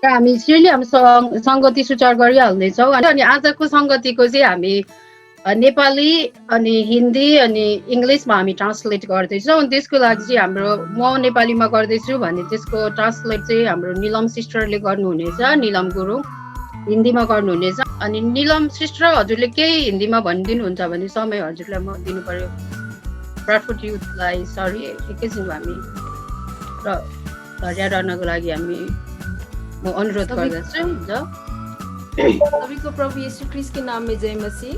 हामी हामी सङ्गति सुचार गरिहाल्नेछौँ अनि आजको सङ्गतिको चाहिँ हामी नेपाली अनि हिन्दी अनि इङ्ग्लिसमा हामी ट्रान्सलेट गर्दैछौँ अनि त्यसको लागि चाहिँ हाम्रो म नेपालीमा गर्दैछु भने त्यसको ट्रान्सलेट चाहिँ हाम्रो निलम सिस्टरले गर्नुहुनेछ, निलम गुरुङ हिन्दीमा गर्नुहुनेछ। अनि निलम सिस्टर हजुरले केही हिन्दीमा भनिदिनुहुन्छ भने समय हजुरलाई म दिनु पर्यो। ब्राडफोर्ड युथलाई सरी एकैछिन हामी र धैर्य रहनको लागि हामी म अनुरोध गर्दछु। सभी को प्रभु यीशु ख्रिस्ट के नाम में जय मसीह।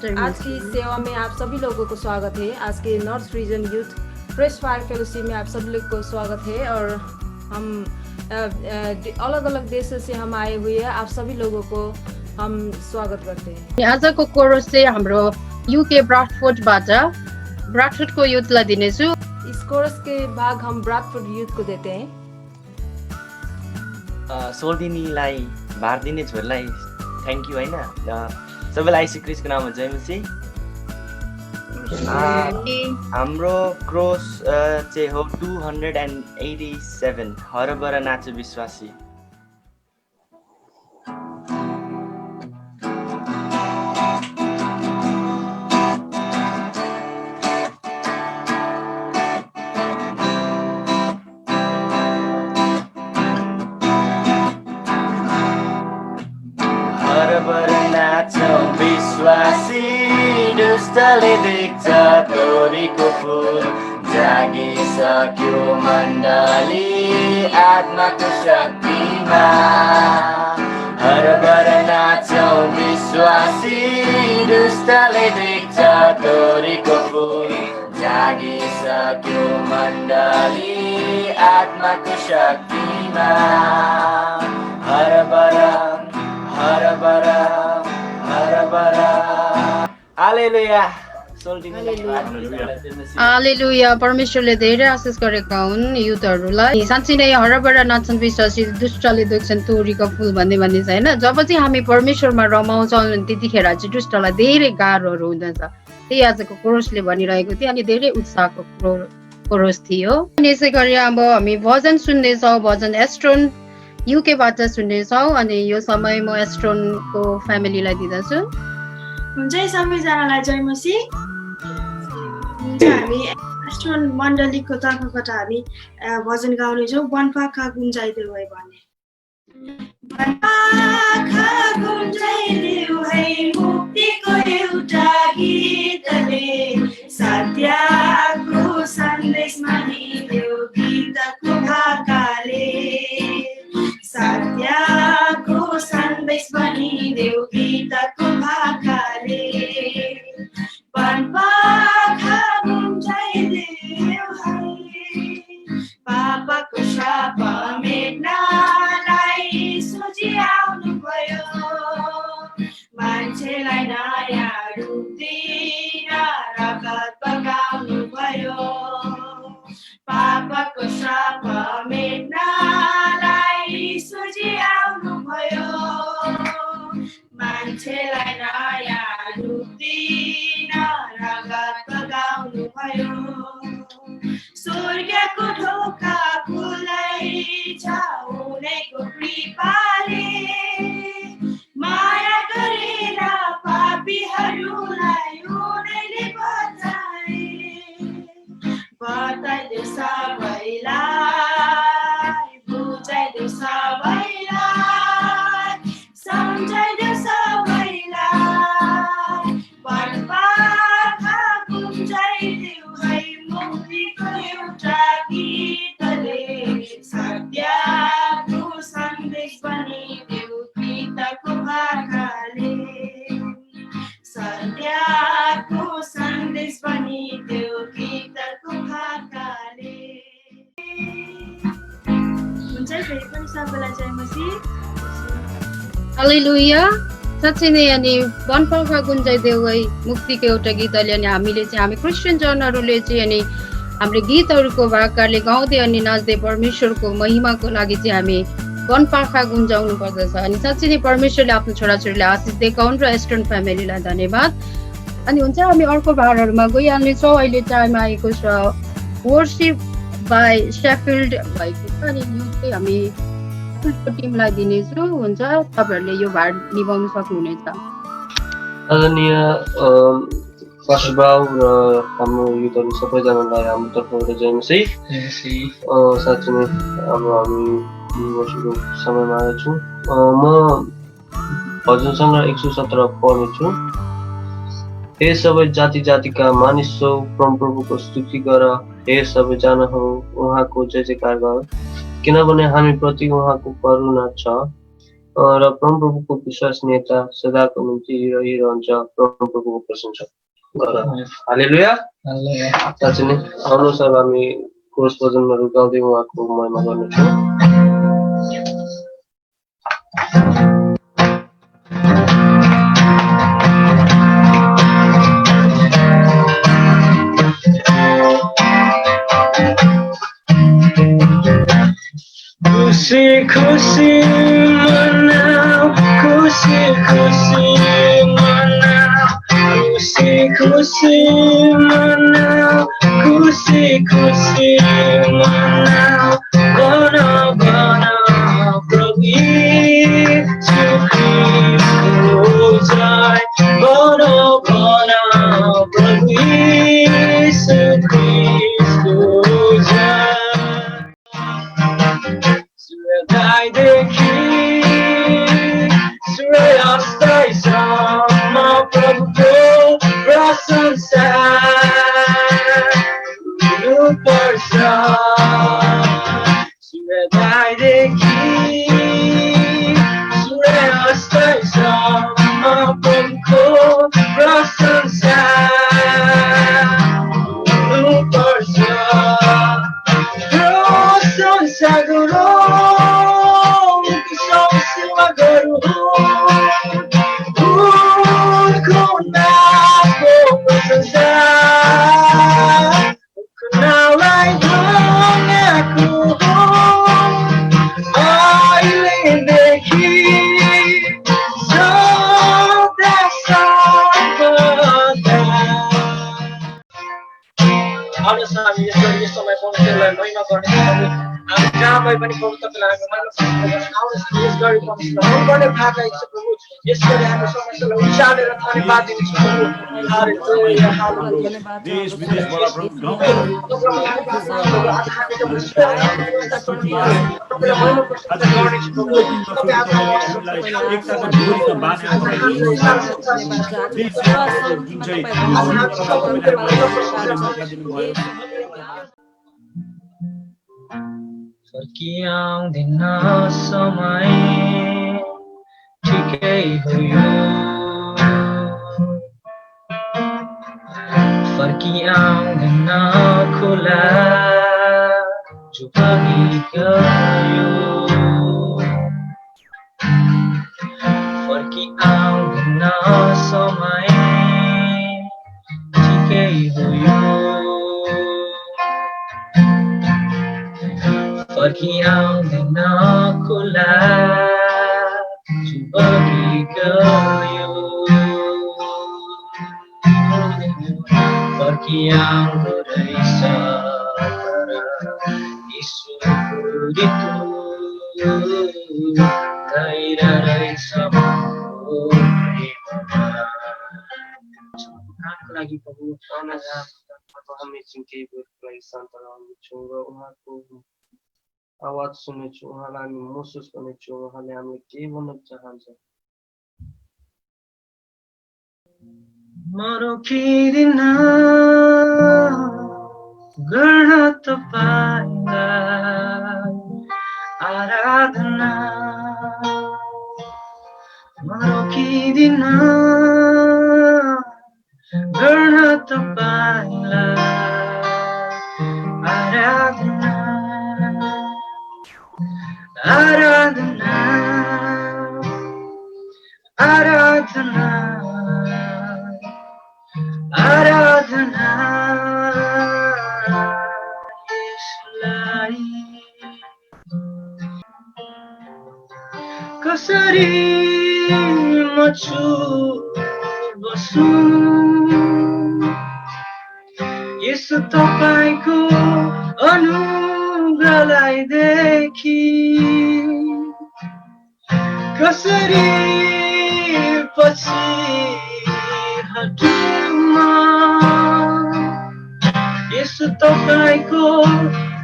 आज की सेवा में आप सभी लोगों को स्वागत है। आज के north region youth fresh fire fellowship में आप सभी लोग को स्वागत है और हम अलग अलग देशों से हम आए हुए हैं। आप सभी लोगों को हम स्वागत करते हैं। आजको कोरस चाहिँ हाम्रो युके ब्राडफोर्डबाट ब्राडफोर्डको युथलाई दिनेछु। इस कोरस के भाग हम ब्राडफोर्ड युथ को देते हैं। सोल्दिनीलाई भारदिने छोरीलाई थ्याङ्क यू होइन। सबैलाई यीशु ख्रिस्टको नाममा जय मसीह। हाम्रो क्रस चाहिँ हो 287 हरबर नाच विश्वासी। विश्वासी दुष्टले देख्छ तोरीको फुल जागिसक्यो मण्डली आत्माको शक्तिमा। हरबर नाचौँ विश्वासी दुष्टले देख्छ तोरीको फुल जागिसक्यो मण्डली आत्माको शक्तिमा। हरबर हरबर हालेलुया। परमेश्वरले धेरै आशिष गरेका हुन् युथहरूलाई। साँच्चै नै हरबर नाच्छन् विश्वासी दुष्टले देख्छन् तोरीको फुल भन्ने छ होइन। जब चाहिँ हामी परमेश्वरमा रमाउँछौँ त्यतिखेर चाहिँ दुष्टलाई धेरै गाह्रोहरू हुँदछ। त्यही आजको कोरसले भनिरहेको थियो अनि धेरै उत्साहको कोरस थियो। यसै गरी अब हामी भजन सुन्नेछौँ। भजन एस्ट्रोन युकेबाट सुन्नेछौँ अनि यो समय म एस्ट्रोनको फ्यामिलीलाई दिँदछु। हुन्छ सबैजनालाई जय मसीह। हामी एस्ट्रोन मण्डलीको तर्फबाट हामी भजन गाउनेछौँ वनपाखा गुन्जाइदेऊ है भन्ने। वनपाखा गुन्जाइदेऊ है मुक्तिको एउटा गीतले सत्यको सन्देशमा हिँड्यो गीतको भाकाले। सत्यको सन्देश भनिदेऊ गीतको भाकाले। वनपाखा गुन्जाइदेऊ है पापको शाप मेट्नलाई सोझी आउनुभयो। मान्छेलाई नयाँ रूप दिन रगत बगाउनुभयो। पापको शाप मेट्नलाई सोझी आउनुभयो। मान्छेलाई नयाँ रूप दिन रगत बगाउनुभयो। स्वर्गको ढोका खुल्दैछ उनैको कृपाले। माया गरेर पापीहरूलाई उनैले बचाए। बताइदेऊ सबैलाई बुझाइदेऊ सबैलाई सम्झाइदेऊ सबैलाई। वनपाखा गुन्जाइदेऊ है मुक्तिको एउटा गीतले सत्यको सन्देश भनिदेऊ गीतको भाकाले। सत्यको सन्देश भनिदेऊ गीतको भाकाले। हुन्छ फेरि पनि सबैलाई जय मसीह। हालेलुया। साँच्चै नै अनि वनपाखा गुन्जाइदेऊ है मुक्तिको एउटा गीतले अनि हामीले चाहिँ हामी क्रिस्चियन जनहरूले चाहिँ अनि हाम्रो गीतहरूको भाकाले गाउँदै अनि नाच्दै परमेश्वरको महिमाको लागि चाहिँ हामी वनपाखा गुन्जाउनु पर्दछ। अनि साँच्चै नै परमेश्वरले आफ्नो छोराछोरीलाई आशिष दिएकाउन् र एस्ट्रोन फ्यामिलीलाई धन्यवाद। अनि हुन्छ हामी अर्को भागहरूमा गइहाल्नेछौँ। अहिले टाइम आएको छ वर्शिप बाई शेफिल्ड भएको छ अनि यो चाहिँ हामी फुलको टिमलाई दिनेछु। हुन्छ, तपाईँहरूले यो भार निभाउन सक्नुहुनेछ। आदरणीय काशीबाउ र हाम्रो युथहरू सबैजनालाई हाम्रो तर्फबाट जय मसी। साँच्चै नै अब हामी वर्षको समयमा आएको छु। म भजन सङ्ग्रह 117 पढ्नेछु। हे सबै जाति जातिका मानिसौ, परमप्रभुको स्तुति गर। हे सबैजनाहरू उहाँको जय जयकार गर, किनभने हामी प्रति उहाँको करुणा छ र परमप्रभुको विश्वसनीयता सदाको निम्ति रहिरहन्छ। परमप्रभुको प्रशंसा गर। हालेलुया। साँच्चै नै आउनुहोस् अब हामी कोरस भजनहरू गाउँदै उहाँको महिमा गर्नेछौँ। खुसी खुसी मनाऊ, खुसी खुसी मनाऊ, खुसी खुसी मनाऊ, खुसी खुसी मनाऊ, बनाऊ बनाऊ प्रभु यीशु ख्रीष्टको जय, बनाऊ बनाऊ प्रभु यीशु ख्रीष्टको जय। सूर्योदयदेखि सूर्यास्तसम्म प्रभुको प्रशंसा गर्नुपर्छ। सूर्योदयदेखि सूर्यास्तसम्म प्रभुको प्रशंसा गर्नुपर्छ। प्रशंसा गरौँ, सेवा गरौँ, उनको नामको प्रशंसा, उनको नामलाई धन्यको अहिलेदेखि सदा सर्वदा। आउनुहोस् हामी यस समय परमेश्वरलाई महिमा गर्ने, हामी जहाँ भए पनि प्रभु तपाईँलाई हामी महिमा गर्छौँ। आउनुहोस् यस गरी परमेश्वरलाई मनपर्ने भाका इच्छा प्रभु, यस गरी हामी परमेश्वरलाई उचालेर धन्यवाद दिन्छौँ प्रभु। हालेलुया हालेलुया। देश विदेशबाट प्रभु गाउँमा एकताको डोरीको बाँधेर जुन चाहिँ फर्किआउँदैन समय ठिकै हो यो, फर्किआउँदैन खोला जो बगी गयो, फर्किआउँदैन समय ठिकै हो यो, फर्किआउँदैन खोला जो बगी गयो, फर्किआउँदो रहेछ ईश्वरको ऋतु, गइरहेछ मनको प्रेममा। उहाँको लागि प्रभु हामी केही बेरको लागि शान्त रहनेछौँ र उहाँको आवाज सुन्नेछौँ, उहाँलाई हामी महसुस गर्नेछौँ उहाँले हामीले के भन्न चाहन्छ। म रोकिदिन गर्न तपाईलाई आराधना, म रोकिदिन गर्न तपाईलाई आराधना, आराधना आराधना आराधना यसलाई कसरी म छु बसु यसो तपाईको अनुग्रहलाई देखी, कसरी पछि हटुमा यसो तपाईको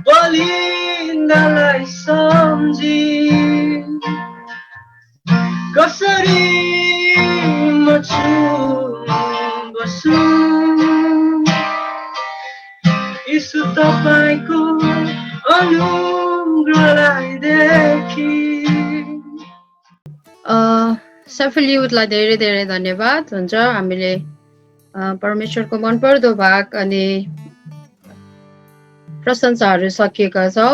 बलिन्दालाई सम्झी कसरी म छु बसु यसो तपाईको अनुग्रहलाई देखी सफल युथलाई धेरै धेरै धन्यवाद हुन्छ हामीले परमेश्वरको मनपर्दो भाग अनि प्रशंसाहरू सकिएका छौँ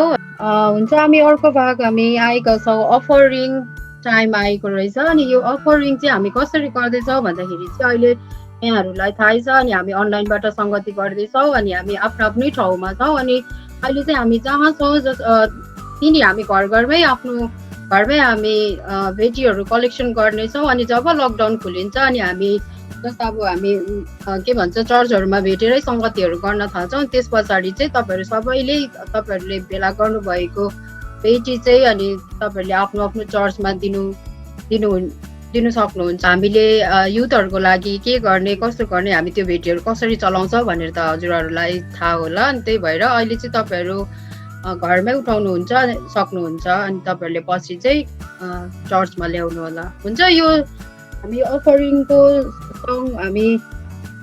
हुन्छ हामी अर्को भाग हामी आएका छौँ अफरिङ टाइम आएको रहेछ अनि यो अफरिङ चाहिँ हामी कसरी गर्दैछौँ भन्दाखेरि चाहिँ अहिले यहाँहरूलाई थाहै छ अनि हामी अनलाइनबाट सङ्गति गर्दैछौँ अनि हामी आफ्नो आफ्नै ठाउँमा छौँ अनि अहिले चाहिँ हामी जहाँ छौँ तिनी हामी घरमै आफ्नो घरमै हामी भेटीहरू कलेक्सन गर्नेछौँ अनि जब लकडाउन खोलिन्छ अनि हामी जस्तो अब हामी के भन्छ चर्चहरूमा भेटेरै सङ्गतिहरू गर्न थाल्छौँ त्यस पछाडि चाहिँ तपाईँहरूले भेला गर्नुभएको भेटी चाहिँ अनि तपाईँहरूले आफ्नो आफ्नो चर्चमा दिनु सक्नुहुन्छ हामीले युथहरूको लागि के गर्ने कसो गर्ने हामी त्यो भेटीहरू कसरी चलाउँछौँ भनेर त हजुरहरूलाई थाहा होला अनि त्यही भएर अहिले चाहिँ तपाईँहरू घरमै उठाउनुहुन्छ सक्नुहुन्छ अनि तपाईँहरूले पछि चाहिँ चर्चमा ल्याउनु होला हुन्छ यो हामी अफरिङको सङ हामी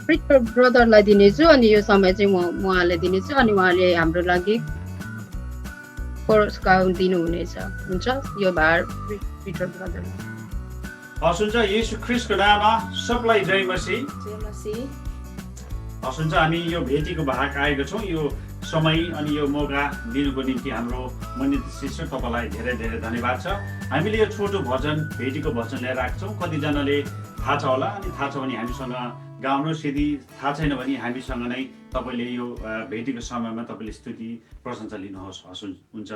प्रिटर ब्रदरलाई दिनेछु अनि यो समय चाहिँ उहाँलाई दिनेछु अनि उहाँले हाम्रो लागि कोरस गाउन दिनुहुनेछ हुन्छ यो भार प्रिटर ब्रदरलाई हस् हुन्छ येशू ख्रीष्टको नाममा सबलाई जय मसी हस् हुन्छ हामी यो भेटीको भाग आएको छौँ यो समय अनि यो मौका दिनुको निम्ति हाम्रो मनित शिष्य तपाईँलाई धेरै धेरै धन्यवाद छ हामीले यो छोटो भजन भेटीको भजन ल्याएर आएको छौँ कतिजनाले थाहा छ होला अनि थाहा छ भने हामीसँग गाउनुहोस् यदि थाहा छैन भने हामीसँग नै तपाईँले यो भेटीको समयमा तपाईँले स्तुति प्रशंसा लिनुहोस् हस् हुन्छ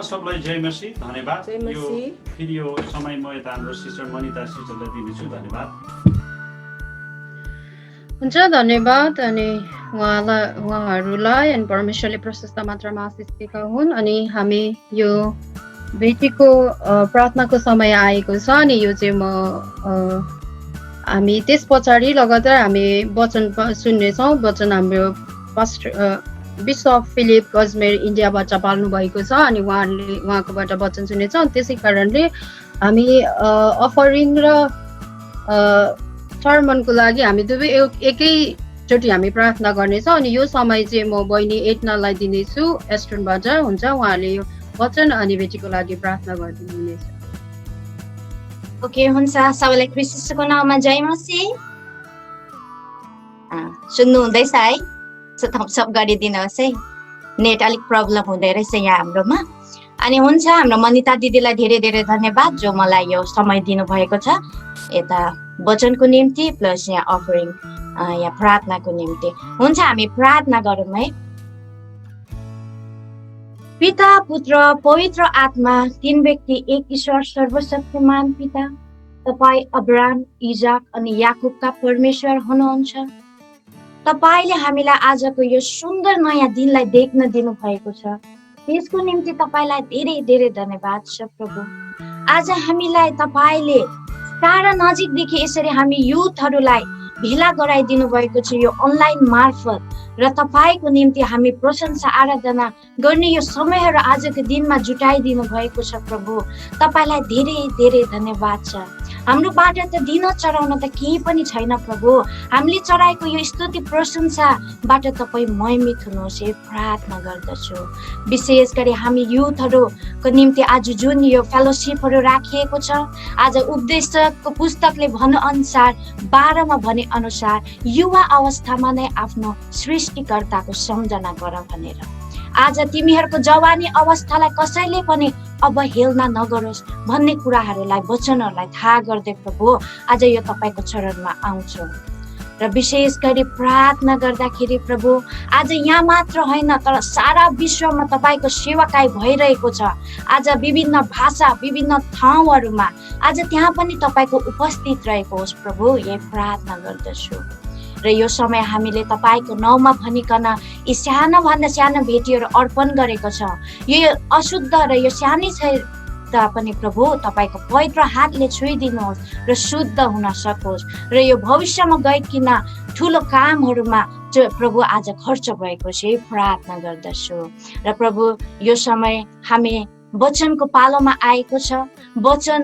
सबलाई जय मसी धन्यवाद यो फेरि यो समय म यता हाम्रो सिस्टर मनिता सिस्टरलाई दिनेछु धन्यवाद हुन्छ धन्यवाद अनि उहाँहरूलाई अनि परमेश्वरले प्रशस्त मात्रामा आशिष दिएका हुन् अनि हामी यो भेटीको प्रार्थनाको समय आएको छ अनि यो चाहिँ हामी त्यस पछाडि लगातार हामी वचन सुन्नेछौँ वचन हाम्रो पास्टर बिशप फिलिप गजमेर इन्डियाबाट पाल्नु भएको छ अनि उहाँकोबाट वचन सुनेछौँ त्यसै कारणले हामी अफरिङ र सर्मनको लागि हामी दुवै एकैचोटि हामी प्रार्थना गर्नेछौँ अनि यो समय चाहिँ म बहिनी एटनालाई दिनेछु एस्टनबाट हुन्छ उहाँले यो वचन अनि भेटीको लागि प्रार्थना गरिदिनु हुनेछ ओके हुन्छ सबैलाई ख्रीष्टको नाममा जय मसी सुन्नु हुँदैछ है थम्सअप गरिदिनुहोस् है नेट अलिक प्रब्लम हुँदै रहेछ यहाँ हाम्रोमा अनि हुन्छ हाम्रो मनिता दिदीलाई धेरै धेरै धन्यवाद जो मलाई यो समय दिनुभएको छ यता वचनको निम्ति प्लस यहाँ अफरिङ यहाँ प्रार्थनाको निम्ति हुन्छ हामी प्रार्थना गरौँ है पिता पुत्र पवित्र आत्मा तीन व्यक्ति एक ईश्वर सर्वशक्तिमान पिता तपाईँ अब्राहम, इजाक अनि याकुबका परमेश्वर हुनुहुन्छ। तपाईँले हामीलाई आजको यो सुन्दर नयाँ दिनलाई देख्न दिनुभएको छ, त्यसको निम्ति तपाईँलाई धेरै धेरै धन्यवाद छ प्रभु। आज हामीलाई तपाईँले टाढा नजिकदेखि यसरी हामी युथहरूलाई भेला गराइदिनु भएको छ यो अनलाइन मार्फत, र तपाईँको निम्ति हामी प्रशंसा आराधना गर्ने यो समयहरू आजको दिनमा जुटाइदिनु भएको छ प्रभु। तपाईँलाई धेरै धेरै धन्यवाद छ। हाम्रोबाट त दिन चढाउन त केही पनि छैन प्रभु, हामीले चढाएको यो स्तुति प्रशंसाबाट तपाईँ महिमित हुनुहोस् हे प्रार्थना गर्दछु। विशेष गरी हामी युथहरूको निम्ति आज जुन यो फेलोसिपहरू राखिएको छ, आज उपदेशकको पुस्तकले भनेअनुसार 12मा भने अनुसार युवा अवस्थामा नै आफ्नो सृष्टिकर्ताको सम्झना गर भनेर। आज तिमीहरूको जवानी अवस्थालाई कसैले पनि अवहेलना नगरोस् भन्ने कुराहरूलाई वचनहरूलाई थाहा गर्दै प्रभु आज यो तपाईँको चरणमा आउँछु। र विशेष गरी प्रार्थना गर्दाखेरि प्रभु आज यहाँ मात्र होइन तर सारा विश्वमा तपाईँको सेवाकाई भइरहेको छ। आज विभिन्न भाषा विभिन्न ठाउँहरूमा आज त्यहाँ पनि तपाईँको उपस्थित रहेको होस् प्रभु, यही प्रार्थना गर्दछु। र यो समय हामीले तपाईँको नाउँमा भनिकन यी सानोभन्दा सानो भेटीहरू अर्पण गरेको छ। यो अशुद्ध र यो सानै छ पनि प्रभु तपाईँको पवित्र हातले छुइदिनुहोस् र शुद्ध हुन सकोस्, र यो भविष्यमा गइकन ठुलो कामहरूमा प्रभु आज खर्च भएको छ प्रार्थना गर्दछु। र प्रभु यो समय हामी वचनको पालोमा आएको छ। वचन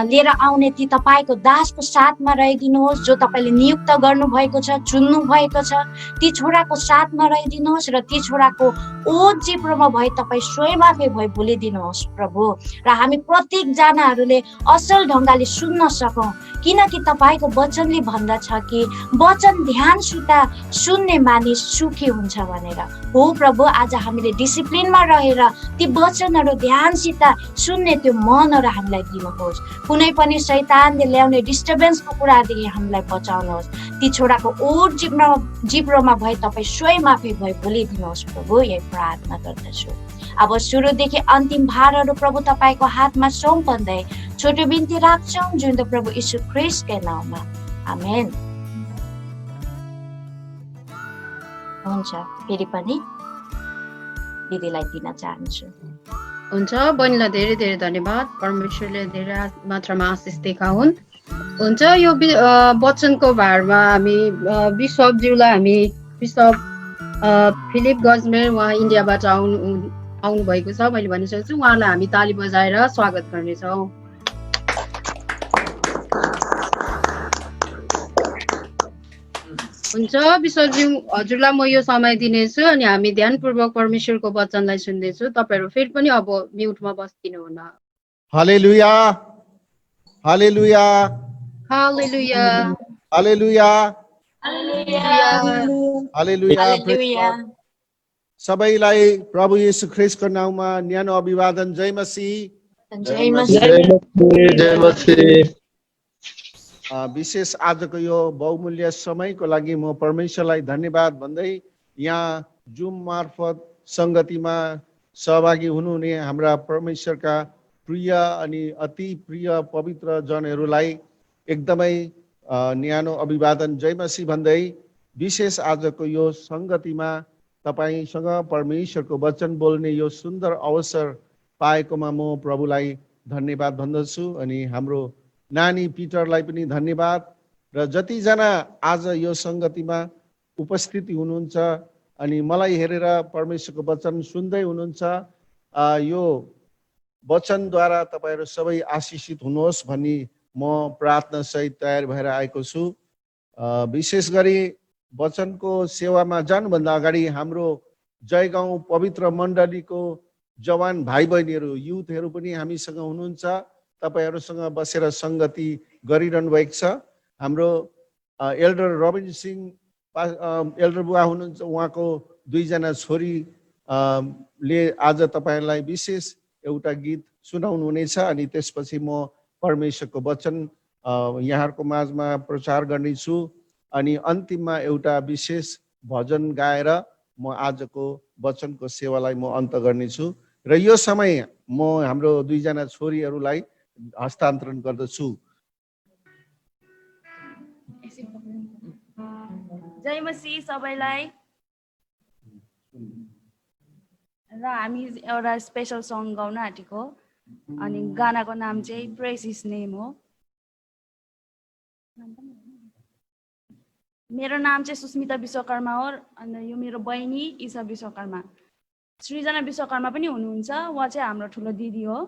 लिएर आउने ती तपाईँको दासको साथमा रहिदिनुहोस्, जो तपाईँले नियुक्त गर्नुभएको छ, चुन्नु भएको छ। ती छोराको साथमा रहिदिनुहोस् र ती छोराको ओत जिब्रोमा भई तपाईँ स्वयं आफै भई बोलिदिनुहोस् प्रभु। र हामी प्रत्येकजनाहरूले असल ढङ्गले सुन्न सकौँ, किनकि तपाईँको वचनले भन्दछ कि वचन ध्यानसित सुन्ने मानिस सुखी हुन्छ भनेर। हो प्रभु, आज हामीले डिसिप्लिनमा रहेर ती वचनहरू ध्यानसित सुन्ने त्यो मनहरू हामीलाई दिनुहोस्। कुनै पनि शैतानले ल्याउने डिस्टर्बेन्सको कुरादेखि हामीलाई बचाउनुहोस्। ती छोराको ओट जिब्रोमा भए तपाईँ स्वयं आफै भए बोलिदिनुहोस् प्रभु, यही प्रार्थना गर्दछु। अब सुरुदेखि अन्तिम भारहरू प्रभु तपाईँको हातमा सुम्पन्दै छोटो बिन्ती राख्छौँ जुन त प्रभु यीशु ख्रिस्टको नाममा, आमेन। हुन्छ, फेरि पनि दिदीलाई दिन चाहन्छु। हुन्छ, बहिनीलाई धेरै धेरै धन्यवाद। परमेश्वरले धेरै मात्रामा आशिष देखाउन्। हुन्छ, यो वचनको भारमा हामी बिशपज्यूलाई हामी बिशप फिलिप गजमेर उहाँ इन्डियाबाट आउनु भएको छ। मैले भनिसकेको छु, उहाँलाई हामी ताली बजाएर स्वागत गर्नेछौँ। हुन्छ बिशपज्यू, हजुरलाई म यो समय दिनेछु अनि हामी ध्यानपूर्वक परमेश्वरको वचनलाई सुन्दैछु। तपाईँहरू फेरि पनि अब म्युटमा बस्दिनु हुन। हालेलुया, हालेलुया, हालेलुया, हालेलुया, हालेलुया। सबैलाई प्रभु येशू ख्रिस्टको नाममा न्यानो अभिवादन। जय मसीह। विशेष आजको यो बहुमूल्य समयको लागि म परमेश्वरलाई धन्यवाद भन्दै यहाँ जुम मार्फत संगतिमा सहभागी हुनुहुने हाम्रा परमेश्वरका प्रिय अनि अति प्रिय पवित्र जनहरूलाई एकदमै न्यानो अभिवादन जय मसीह भन्दै विशेष आजको यो संगतिमा तपाईसँग परमेश्वरको वचन बोल्ने यो सुन्दर अवसर पाएकोमा म प्रभुलाई धन्यवाद भन्दछु अनि हाम्रो नानी पिटरलाई पनि धन्यवाद र जतिजना आज यो संगतिमा उपस्थिति हुनुहुन्छ अनि मलाई हेरेर परमेश्वरको वचन सुन्दै हुनुहुन्छ, यो वचनद्वारा तपाईहरु सबै आशिषित हुनुहोस् भनी म प्रार्थना सहित तयार भएर आएको छु। विशेष गरी वचनको सेवामा जानुभन्दा अगाडि हाम्रो जयगाउँ पवित्र मण्डलीको जवान भाइ बहिनीहरू युथहरू पनि हामीसँग हुनुहुन्छ। तपाईहरुसँग बसेर संगति गरिरहनु भएको छ। हाम्रो एल्डर रबिन सिंह एल्डर बुवा हुनुहुन्छ, उहाँको दुईजना छोरी ले आज तपाईहरुलाई विशेष एउटा गीत सुनाउनु हुनेछ अनि त्यसपछि म परमेश्वरको वचन यहाँहरुको माझमा प्रचार गर्नेछु अनि अन्तिममा एउटा विशेष भजन गाएर म आजको वचनको सेवालाई म अन्त गर्नेछु र यो समय म हाम्रो दुईजना छोरीहरूलाई हस्तान्तरण गर्दछु। जय मसीह सबैलाई। र हामी एउटा स्पेसल सङ गाउन आँटेको अनि गानाको नाम चाहिँ प्रेज हिज नेम हो। मेरो नाम चाहिँ सुस्मिता विश्वकर्मा हो अनि यो मेरो बहिनी ईशा विश्वकर्मा। सृजना विश्वकर्मा पनि हुनुहुन्छ, उहाँ चाहिँ हाम्रो ठुलो दिदी हो।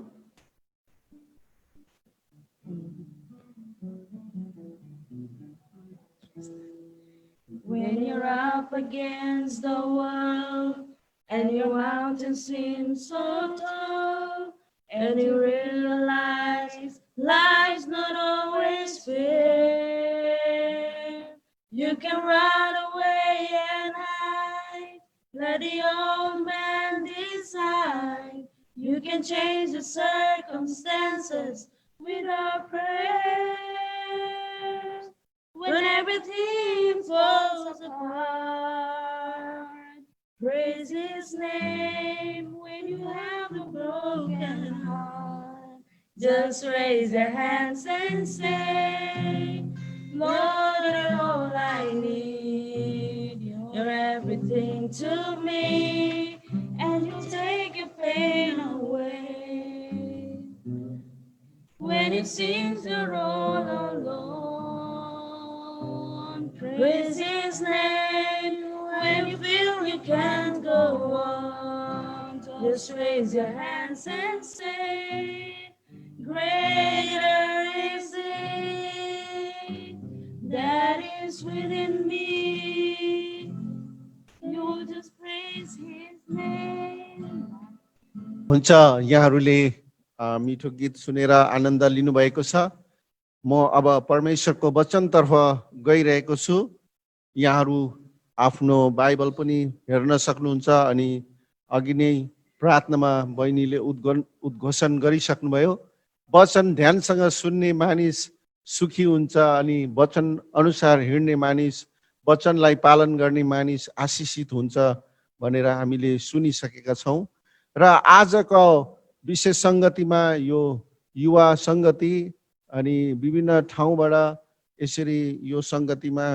When you're up against the world and your mountain seems so tall, and you realize life's not always fair, you can run away and hide, let the old man decide. You can change the circumstances with our prayers. When everything falls apart, praise his name. When you have a broken heart, just raise your hands and say, Lord, you're all I need. You're everything to me, and you take your pain away. When it seems you're all alone, praise his name. When you feel you can't go on, just raise your hands and say, greater is he that is within me. You just praise his name. हुन्छ, यहाँहरूले मिठो गीत सुनेर आनन्द लिनुभएको छ। म अब परमेश्वरको वचनतर्फ गइरहेको छु। यहाँहरू आफ्नो बाइबल पनि हेर्न सक्नुहुन्छ अनि अघि नै प्रार्थनामा बहिनीले उद्घोषण गरिसक्नुभयो। वचन ध्यानसँग सुन्ने मानिस सुखी हुन्छ अनि वचन अनुसार हिँड्ने मानिस, वचनलाई पालन गर्ने मानिस आशिषित हुन्छ भनेर हामीले सुनिसकेका छौँ। र आजको विशेष सङ्गतिमा यो युवा सङ्गति अनि विभिन्न ठाउँबाट यसरी यो सङ्गतिमा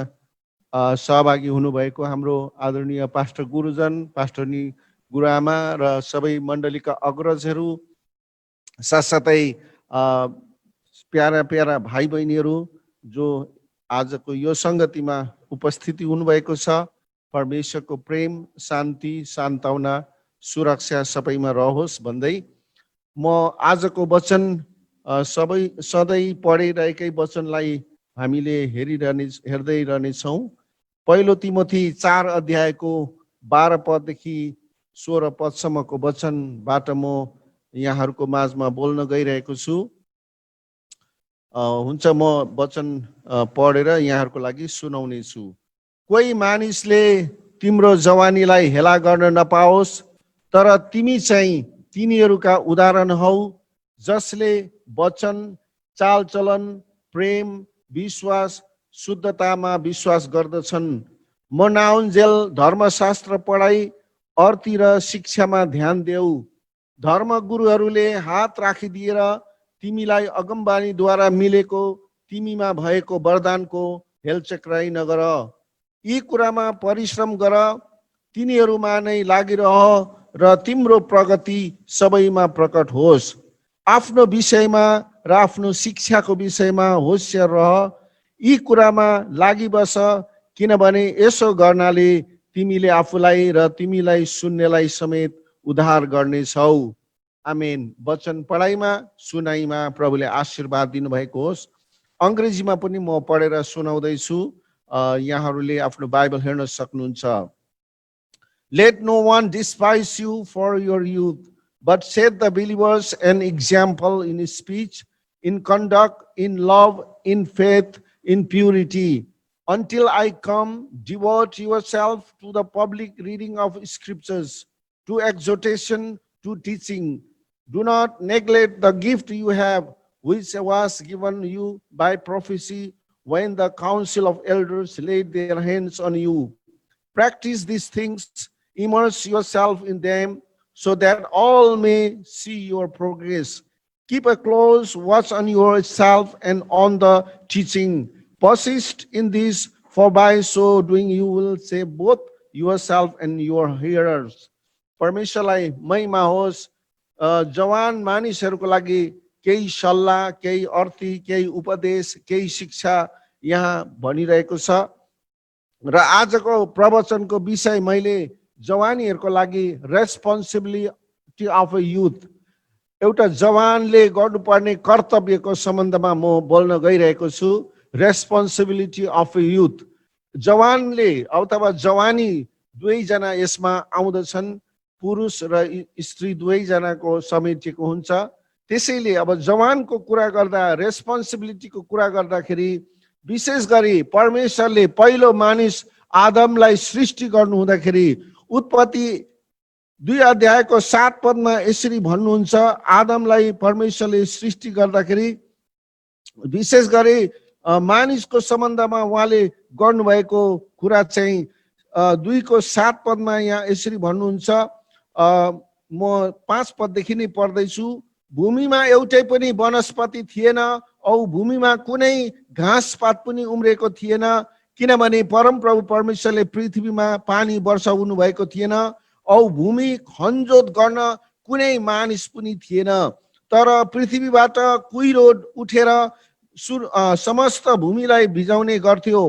सहभागी हुनुभएको हाम्रो आदरणीय पास्टर गुरुजन, पास्टरनी गुरुआमा र सबै मण्डलीका अग्रजहरू, साथसाथै प्यारा प्यारा भाइ बहिनीहरू जो आजको यो सङ्गतिमा उपस्थिति हुनुभएको छ। परमेश्वरको प्रेम, शान्ति, सान्त्वना, सुरक्षा सबैमा रहोस् भन्दै म आजको वचन सधैँ पढिरहेकै वचनलाई हामीले हेर्दै रहनेछौँ। पहिलो तिमोथी 4 अध्यायको 12 पददेखि 16 पदसम्मको वचनबाट म यहाँहरूको माझमा बोल्न गइरहेको छु। हुन्छ, म वचन पढेर यहाँहरूको लागि सुनाउने छु। कोही मानिसले तिम्रो जवानीलाई हेला गर्न नपाओस्, तर तिमी चाहिँ तिनीहरूका उदाहरण हौ जसले वचन, चालचलन, प्रेम, विश्वास, शुद्धतामा विश्वास गर्दछन्। म नाउन्जेल धर्मशास्त्र पढाइ, अर्ती र शिक्षामा ध्यान देऊ। धर्मगुरुहरूले हात राखिदिएर तिमीलाई अगमबानीद्वारा मिलेको तिमीमा भएको वरदानको हेलचक्राइ नगर। यी कुरामा परिश्रम गर, तिनीहरूमा नै लागिरह र तिम्रो प्रगति सबैमा प्रकट होस्। आफ्नो विषयमा र आफ्नो शिक्षाको विषयमा होशियार रह। यी कुरामा लागि बस, किनभने यसो गर्नाले तिमीले आफूलाई र तिमीलाई सुन्नेलाई समेत उद्धार गर्नेछौ। आमेन। वचन पढाइमा सुनाइमा प्रभुले आशीर्वाद दिनुभएको होस्। अङ्ग्रेजीमा पनि म पढेर सुनाउँदैछु, यहाँहरूले आफ्नो बाइबल हेर्न सक्नुहुन्छ। Let no one despise you for your youth, but set the believers an example in speech, in conduct, in love, in faith, in purity. Until I come, devote yourself to the public reading of scriptures, to exhortation, to teaching. Do not neglect the gift you have, which was given you by prophecy when the council of elders laid their hands on you. Practice these things, immerse yourself in them, so that all may see your progress. Keep a close watch on yourself and on the teaching. Persist in this, for by so doing you will save both yourself and your hearers. परमेश्वरलाई महिमा होस्। जवान मानिसहरूको लागि केही सल्लाह, केही अर्थी, केही उपदेश, केही शिक्षा यहाँ भनिरहेको छ। र आजको प्रवचनको विषय मैले जवानीहरूको लागि रेस्पोन्सिबिलिटी अफ अ युथ, एउटा जवानले गर्नुपर्ने कर्तव्यको सम्बन्धमा म बोल्न गइरहेको छु। रेस्पोन्सिबिलिटी अफ अ युथ, जवानले अथवा जवानी दुवैजना यसमा आउँदछन्, पुरुष र स्त्री दुवैजनाको समेटिएको हुन्छ। त्यसैले अब जवानको कुरा गर्दा, रेस्पोन्सिबिलिटीको कुरा गर्दाखेरि विशेष गरी परमेश्वरले पहिलो मानिस आदमलाई सृष्टि गर्नु हुँदाखेरि उत्पत्ति 2 अध्यायको 7 पदमा यसरी भन्नुहुन्छ, आदमलाई परमेश्वरले सृष्टि गर्दाखेरि विशेष गरी मानिसको सम्बन्धमा उहाँले गर्नुभएको कुरा चाहिँ 2 को 7 पदमा यहाँ यसरी भन्नुहुन्छ। म 5 पददेखि नै पढ्दैछु। भूमिमा एउटै पनि वनस्पति थिएन औ भूमिमा कुनै घाँसपात पनि उम्रेको थिएन, किनभने परमप्रभु परमेश्वरले पृथ्वीमा पानी वर्षाउनु भएको थिएन औ भूमि खनजोत गर्न कुनै मानिस पनि थिएन। तर पृथ्वीबाट कुहिरो उठेर समस्त भूमिलाई भिजाउने गर्थ्यो।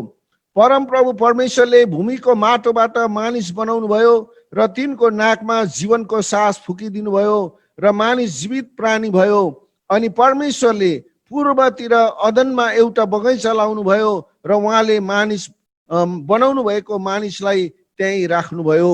परमप्रभु परमेश्वरले भूमिको माटोबाट मानिस बनाउनु भयो र तिनको नाकमा जीवनको सास फुकिदिनु भयो र मानिस जीवित प्राणी भयो। अनि परमेश्वरले पूर्वतिर अदनमा एउटा बगैँचा लाउनु भयो र उहाँले मानिस बनाउनु भएको मानिसलाई त्यही राख्नुभयो।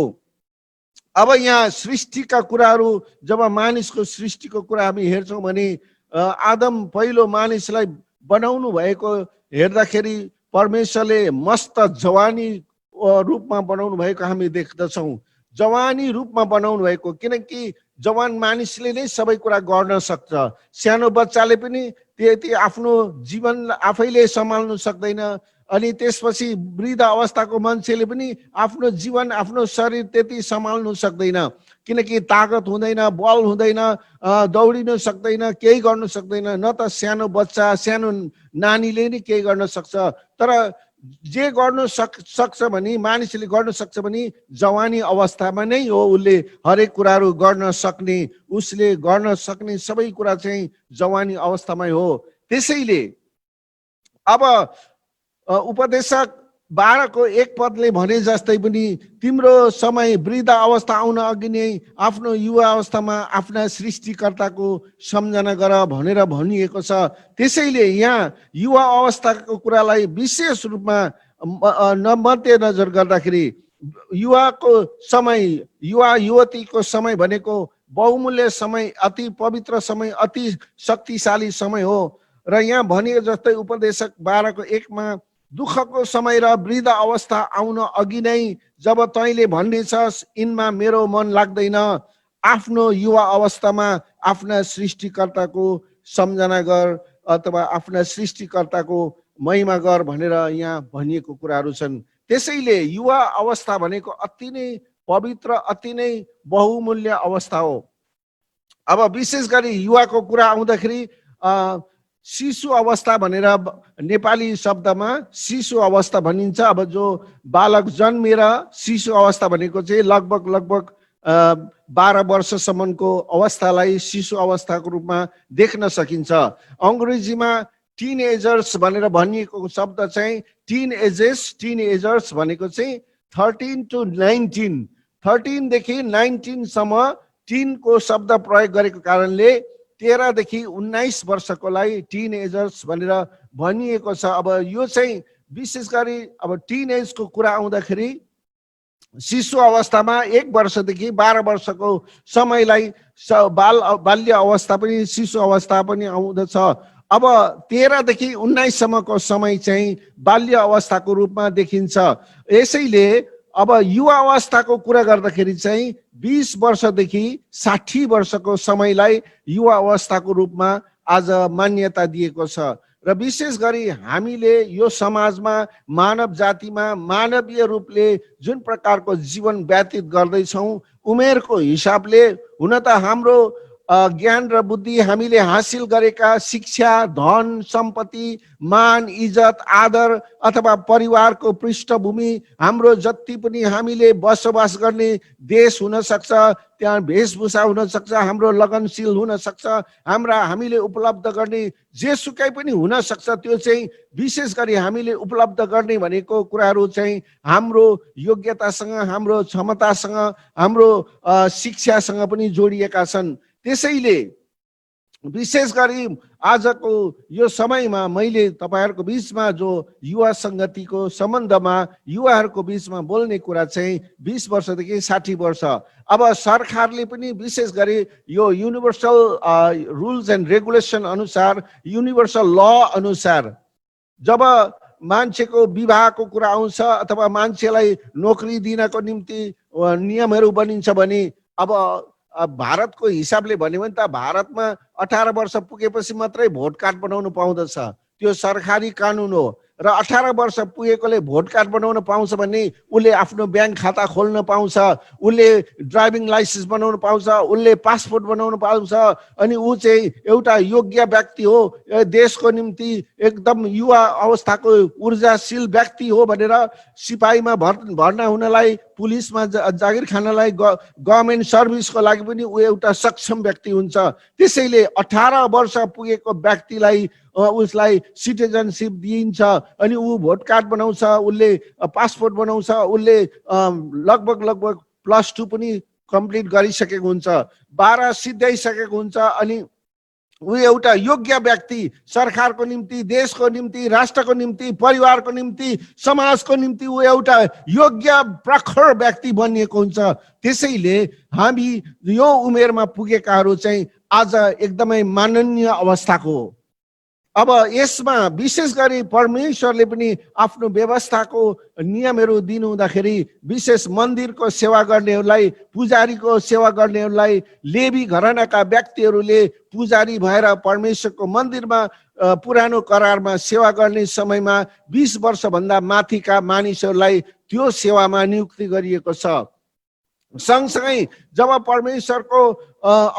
अब यहाँ सृष्टिका कुराहरू, जब मानिसको सृष्टिको कुरा हामी हेर्छौँ भने आदम पहिलो मानिसलाई बनाउनु भएको हेर्दाखेरि परमेश्वरले मस्त जवानी रूपमा बनाउनु भएको हामी देख्दछौँ। जवानी रूपमा बनाउनु भएको, किनकि जवान मानिसले नै सबै कुरा गर्न सक्छ। सानो बच्चाले पनि त्यति आफ्नो जीवन आफैले सम्हाल्नु सक्दैन, अनि त्यसपछि वृद्ध अवस्थाको मान्छेले पनि आफ्नो जीवन, आफ्नो शरीर त्यति सम्हाल्नु सक्दैन, किनकि ताकत हुँदैन, बल हुँदैन, दौडिन सक्दैन, केही गर्न सक्दैन। न त सानो बच्चा, सानो नानीले नै केही गर्न सक्छ। तर जे गर्न सक्छ भने, मानिसले गर्न सक्छ भने जवानी अवस्थामा नै हो उसले हरेक कुराहरू गर्न सक्ने, उसले गर्न सक्ने सबै कुरा चाहिँ जवानी अवस्थामै हो। त्यसैले अब उपदेशक 12 को 1 पदले भने जस्तै पनि तिम्रो समय वृद्ध अवस्था आउन अघि नै आफ्नो युवा अवस्थामा आफ्ना सृष्टिकर्ताको सम्झना गर भनेर भनिएको छ। त्यसैले यहाँ युवा अवस्थाको कुरालाई विशेष रूपमा मध्यनजर गर्दाखेरि युवाको समय, युवा युवतीको समय भनेको बहुमूल्य समय, अति पवित्र समय, अति शक्तिशाली समय हो। र यहाँ भनिएको जस्तै उपदेशक 12 को 1 मा दुःखको समय र वृद्ध अवस्था आउन अघि नै जब तैँले भन्नेछस् यिनमा मेरो मन लाग्दैन, आफ्नो युवा अवस्थामा आफ्ना सृष्टिकर्ताको सम्झना गर अथवा आफ्ना सृष्टिकर्ताको महिमा गर भनेर यहाँ भनिएको कुराहरू छन्। त्यसैले युवा अवस्था भनेको अति नै पवित्र, अति नै बहुमूल्य अवस्था हो। अब विशेष गरी युवाको कुरा आउँदाखेरि शिशु अवस्था भनेर नेपाली शब्दमा शिशु अवस्था भनिन्छ। अब जो बालक जन्मेर शिशु अवस्था भनेको चाहिँ लगभग 12 वर्षसम्मको अवस्थालाई शिशु अवस्थाको रूपमा देख्न सकिन्छ। अङ्ग्रेजीमा टिनएजर्स भनेर भनिएको शब्द चाहिँ टिनएजर्स भनेको चाहिँ 13 to 19, 13 देखि 19 सम्म टिन को शब्द प्रयोग गरेको कारणले 13 देखि 19 वर्षकोलाई टिनएजर्स भनेर भनिएको छ। अब यो चाहिँ विशेष गरी अब टिनएजको कुरा आउँदाखेरि शिशु अवस्थामा 1 वर्षदेखि 12 वर्षको समयलाई बाल्य अवस्था पनि शिशु अवस्था पनि आउँदछ। अब 13 देखि 19 सम्मको समय चाहिँ बाल्य अवस्थाको रूपमा देखिन्छ। यसैले अब युवा अवस्थाको कुरा गर्दाखेरि चाहिँ 20 वर्षदेखि 60 वर्षको समयलाई युवा अवस्थाको रूपमा आज मान्यता दिएको छ। र विशेष गरी हामीले यो समाजमा, मानव जातिमा मानवीय रूपले जुन प्रकारको जीवन व्यतीत गर्दैछौँ उमेरको हिसाबले, हुन त हाम्रो ज्ञान र बुद्धि, हामीले हासिल गरेका शिक्षा, धन, सम्पत्ति, मान, इज्जत, आदर अथवा परिवारको पृष्ठभूमि, हाम्रो जति पनि हामीले बसोबास गर्ने देश हुन सक्छ, त्यहाँ वेशभूषा हुन सक्छ, हाम्रो लगनशील हुन सक्छ, हामीले उपलब्ध गर्ने जेसुकै पनि हुन सक्छ, त्यो चाहिँ विशेष गरी हामीले उपलब्ध गर्ने भनेको कुराहरू चाहिँ हाम्रो योग्यतासँग, हाम्रो क्षमतासँग, हाम्रो शिक्षासँग पनि जोडिएका छन्। त्यसैले विशेष गरी आजको यो समयमा मैले तपाईहरुको बीचमा जो युवा संगतिको सम्बन्धमा युवाहरुको बीचमा बोल्ने कुरा चाहिँ 20 वर्षदेखि 60 वर्ष। अब सरकारले पनि विशेष गरी यो युनिभर्सल रुल्स एन्ड रेगुलेसन अनुसार, युनिभर्सल ल अनुसार जब मान्छेको विवाहको कुरा आउँछ अथवा मान्छेलाई नोकरी दिनको निम्ति नियमहरू बनिन्छ भने, अब भारतको हिसाबले भन्यो भने त भारतमा 18 वर्ष पुगेपछि मात्रै भोट कार्ड बनाउन पाउँदछ, त्यो सरकारी कानुन हो। र 18 वर्ष पुगेकोले भोट कार्ड बनाउन पाउँछ भने उसले आफ्नो ब्याङ्क खाता खोल्न पाउँछ, उसले ड्राइभिङ लाइसेन्स बनाउन पाउँछ, उसले पासपोर्ट बनाउन पाउँछ, अनि ऊ चाहिँ एउटा योग्य व्यक्ति हो, देशको निम्ति एकदम युवा अवस्थाको ऊर्जाशील व्यक्ति हो भनेर सिपाहीमा भर्ना हुनलाई, पुलिसमा जागिर खानलाई, गभर्मेन्ट सर्भिसको लागि पनि ऊ एउटा सक्षम व्यक्ति हुन्छ। त्यसैले 18 वर्ष पुगेको व्यक्तिलाई उसलाई सिटिजनशिप दिइन्छ, अनि ऊ भोट कार्ड बनाउँछ, उसले पासपोर्ट बनाउँछ, उसले लगभग +2 पनि कम्प्लिट गरिसकेको हुन्छ, 12 सिद्ध्याइसकेको हुन्छ, अनि ऊ एउटा योग्य व्यक्ति सरकारको निम्ति, देशको निम्ति, राष्ट्रको निम्ति, परिवारको निम्ति, समाजको निम्ति ऊ एउटा योग्य प्रखर व्यक्ति बनिएको हुन्छ। त्यसैले हामी यो उमेरमा पुगेकाहरू चाहिँ आज एकदमै माननीय अवस्थाको हो। अब यसमा विशेष गरी परमेश्वरले पनि आफ्नो व्यवस्थाको नियमहरू दिनु हुँदाखेरि विशेष मन्दिरको सेवा गर्नेहरूलाई, पुजारीको सेवा गर्नेहरूलाई, लेवी घरानाका व्यक्तिहरूले पुजारी भएर परमेश्वरको मन्दिरमा पुरानो करारमा सेवा गर्ने समयमा 20 वर्षभन्दा माथिका मानिसहरूलाई त्यो सेवामा नियुक्ति गरिएको छ। सँगसँगै जब परमेश्वरको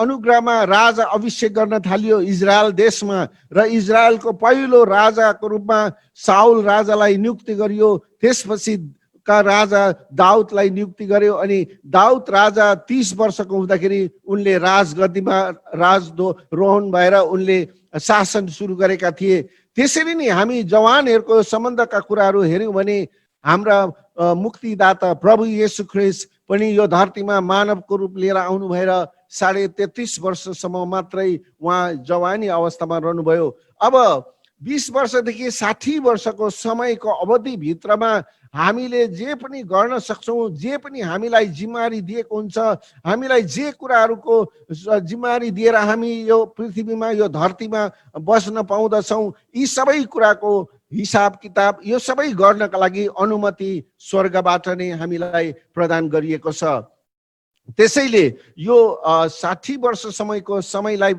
अनुग्रहमा राजा अभिषेक गर्न थालियो इजरायल देशमा, र इजरायलको पहिलो राजाको रूपमा साउल राजालाई नियुक्ति गरियो, त्यसपछि का राजा दाउदलाई नियुक्ति गर्यो, अनि दाउद राजा 30 वर्षको हुँदाखेरि उनले राजगद्दीमा राजरोहण भएर उनले शासन सुरु गरेका थिए। त्यसरी नै हामी जवानहरूको सम्बन्धका कुराहरू हेर्यौँ भने हाम्रा मुक्तिदाता प्रभु येशू ख्रीष्ट पनि यो धरतीमा मानवको रूप लिएर आउनु भएर 33.5 वर्षसम्म मात्रै उहाँ जवानी अवस्थामा रहनुभयो। अब 20 वर्षदेखि 60 वर्षको समयको अवधिभित्रमा हामीले जे पनि गर्न सक्छौँ, जे पनि हामीलाई जिम्मेवारी दिएको हुन्छ, हामीलाई जे कुराहरूको जिम्मेवारी दिएर हामी यो पृथ्वीमा, यो धरतीमा बस्न पाउँदछौँ, यी सबै कुराको हिसाब किताब यो सबै गर्नका लागि अनुमति स्वर्गबाट नै हामीलाई प्रदान गरिएको छ। त्यसैले यो 60 वर्ष समयलाई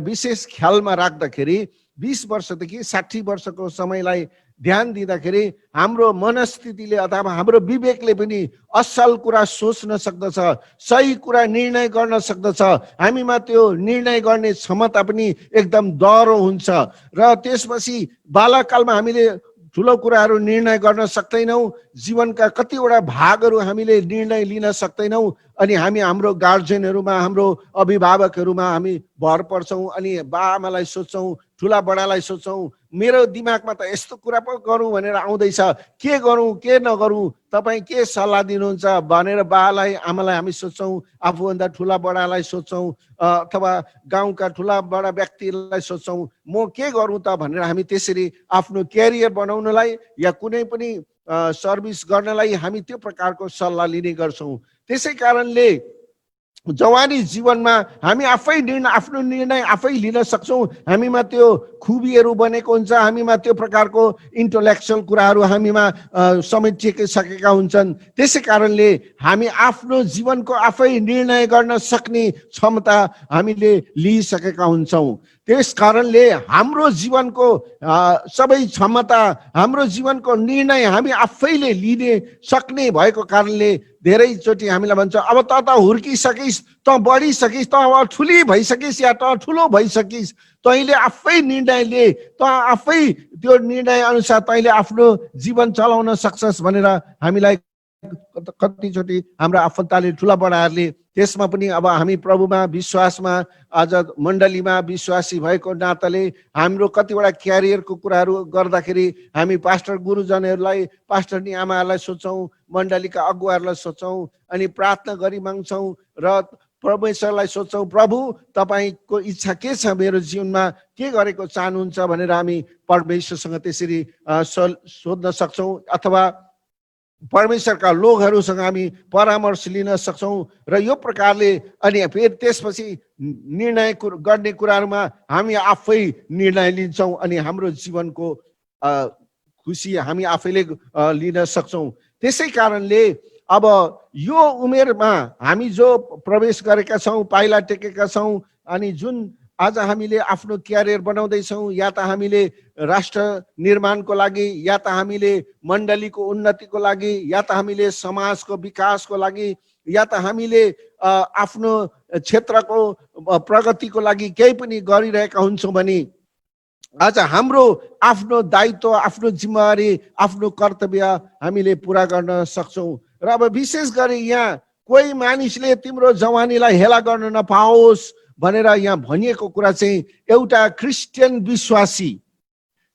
विशेष ख्यालमा राख्दाखेरि 20 वर्षदेखि 60 वर्षको समयलाई ध्यान दिँदाखेरि हाम्रो मनस्थितिले अथवा हाम्रो विवेकले पनि असल कुरा सोच्न सक्दछ, सही कुरा निर्णय गर्न सक्दछ, हामीमा त्यो निर्णय गर्ने क्षमता पनि एकदम दह्रो हुन्छ। र त्यसपछि बालककालमा हामीले ठुलो कुराहरू निर्णय गर्न सक्दैनौँ, जीवनका कतिवटा भागहरू हामीले निर्णय लिन सक्दैनौँ, अनि हामी हाम्रो गार्जेनहरूमा, हाम्रो अभिभावकहरूमा हामी भर पर्छौँ, अनि बाआमालाई सोच्छौँ, ठुला बडालाई सोच्छौँ, मेरो दिमागमा त यस्तो कुरा पो गरौँ भनेर आउँदैछ, के गरौँ के नगरौँ, तपाईँ के सल्लाह दिनुहुन्छ भनेर बालाई आमालाई हामी सोच्छौँ, आफूभन्दा ठुला बडालाई सोच्छौँ, अथवा गाउँका ठुला बडा व्यक्तिलाई सोच्छौँ, म के गरौँ त भनेर हामी त्यसरी आफ्नो क्यारियर बनाउनलाई या कुनै पनि सर्भिस गर्नलाई हामी त्यो प्रकारको सल्लाह लिने गर्छौँ। त्यसै कारणले जवानी जीवनमा हामी आफ्नो निर्णय आफै लिन सक्छौँ, हामीमा त्यो खुबीहरू बनेको हुन्छ, हामीमा त्यो प्रकारको इन्टलेक्चुअल कुराहरू हामीमा समेटिसकेका हुन्छन्। त्यसै कारणले हामी आफ्नो जीवनको आफै निर्णय गर्न सक्ने क्षमता हामीले लिइसकेका हुन्छौँ। त्यस कारणले हाम्रो जीवनको सबै क्षमता, हाम्रो जीवनको निर्णय हामी आफैले लिने सक्ने भएको कारणले धेरैचोटि हामीलाई भन्छ अब त हुर्किसकिस्, त बढिसकिस्, त अब ठुली भइसकिस् या त ठुलो भइसकिस्, तैँले आफै निर्णय ले, त आफै त्यो निर्णय अनुसार तैँले आफ्नो जीवन चलाउन सक्छस् भनेर हामीलाई कतिचोटि हाम्रा आफन्तले ठुला बडाहरूले त्यसमा पनि अब हामी प्रभुमा विश्वासमा आज मण्डलीमा विश्वासी भएको नाताले हाम्रो कतिवटा क्यारियरको कुराहरू गर्दाखेरि हामी पास्टर गुरुजनहरूलाई, पास्टर नि आमाहरूलाई सोच्छौँ, मण्डलीका अगुवाहरूलाई सोच्छौँ अनि प्रार्थना गरी माग्छौँ र परमेश्वरलाई सोच्छौँ, प्रभु तपाईँको इच्छा के छ मेरो जीवनमा, के गरेको चाहनुहुन्छ भनेर हामी परमेश्वरसँग त्यसरी सोध्न सक्छौँ अथवा परमेश्वरका लोकहरूसँग हामी परामर्श लिन सक्छौँ र यो प्रकारले अनि फेरि त्यसपछि निर्णय गर्ने कुराहरूमा हामी आफै निर्णय लिन्छौँ अनि हाम्रो जीवनको खुसी हामी आफैले लिन सक्छौँ। त्यसै कारणले अब यो उमेरमा हामी जो प्रवेश गरेका छौँ, पाइला टेकेका छौँ अनि जुन आज हामीले आफ्नो क्यारियर बनाउँदैछौँ, या त हामीले राष्ट्र निर्माणको लागि, या त हामीले मण्डलीको उन्नतिको लागि, या त हामीले समाजको विकासको लागि, या त हामीले आफ्नो क्षेत्रको प्रगतिको लागि केही पनि गरिरहेका हुन्छौँ भने आज हाम्रो आफ्नो दायित्व, आफ्नो जिम्मेवारी, आफ्नो कर्तव्य हामीले पुरा गर्न सक्छौँ। र अब विशेष गरी यहाँ कोही मानिसले तिम्रो जवानीलाई हेला गर्न नपाओस् भनेर यहाँ भनिएको कुरा चाहिँ एउटा क्रिस्चियन विश्वासी,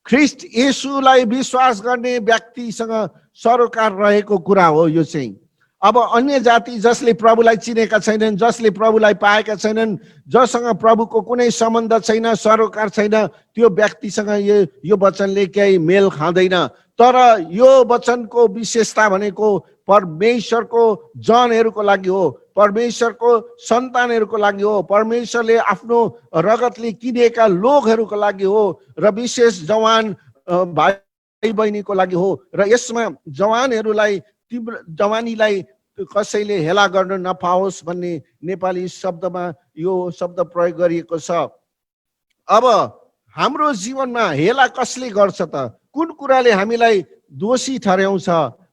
ख्रिस्ट येशूलाई विश्वास गर्ने व्यक्तिसँग सरोकार रहेको कुरा हो यो चाहिँ। अब अन्य जाति जसले प्रभुलाई चिनेका छैनन्, जसले प्रभुलाई पाएका छैनन्, जससँग प्रभुको कुनै सम्बन्ध छैन, सरोकार छैन, त्यो व्यक्तिसँग यो वचनले केही मेल खाँदैन। तर यो वचनको विशेषता भनेको परमेश्वरको जनहरूको लागि हो, परमेश्वरको सन्तानहरूको लागि हो, परमेश्वरले आफ्नो रगतले किनेका लोकहरूको लागि हो र विशेष जवान भाइ बहिनीको लागि हो। र यसमा जवानहरूलाई, तिम्रो जवानीलाई कसैले हेला गर्न नपाओस् भन्ने नेपाली शब्दमा यो शब्द प्रयोग गरिएको छ। अब हाम्रो जीवनमा हेला कसले गर्छ त? कुन कुराले हामीलाई दोषी ठहराउँछ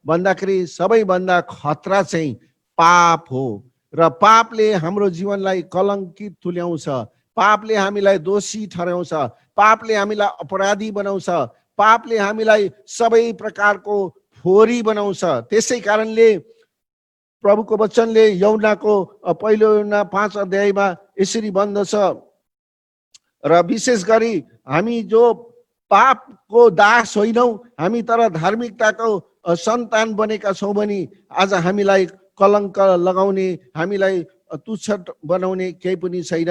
भन्दाखेरि सबैभन्दा खतरा चाहिँ पाप हो र पापले हाम्रो जीवनलाई कलङ्कित तुल्याउँछ, पापले हामीलाई दोषी ठहराउँछ, पापले हामीलाई अपराधी बनाउँछ, पापले हामीलाई सबै प्रकारको फोरी बनाउँछ। त्यसै कारणले प्रभुको वचनले यौनाको पहिलो यौना 5 अध्यायमा यसरी भन्दछ र विशेष गरी हामी जो पापको दास होइनौँ, हामी तर धार्मिकताको सन्तान बनेका छौँ भने आज हामीलाई कलङ्क लगाउने, हामीलाई तुच्छ बनाउने केही पनि छैन।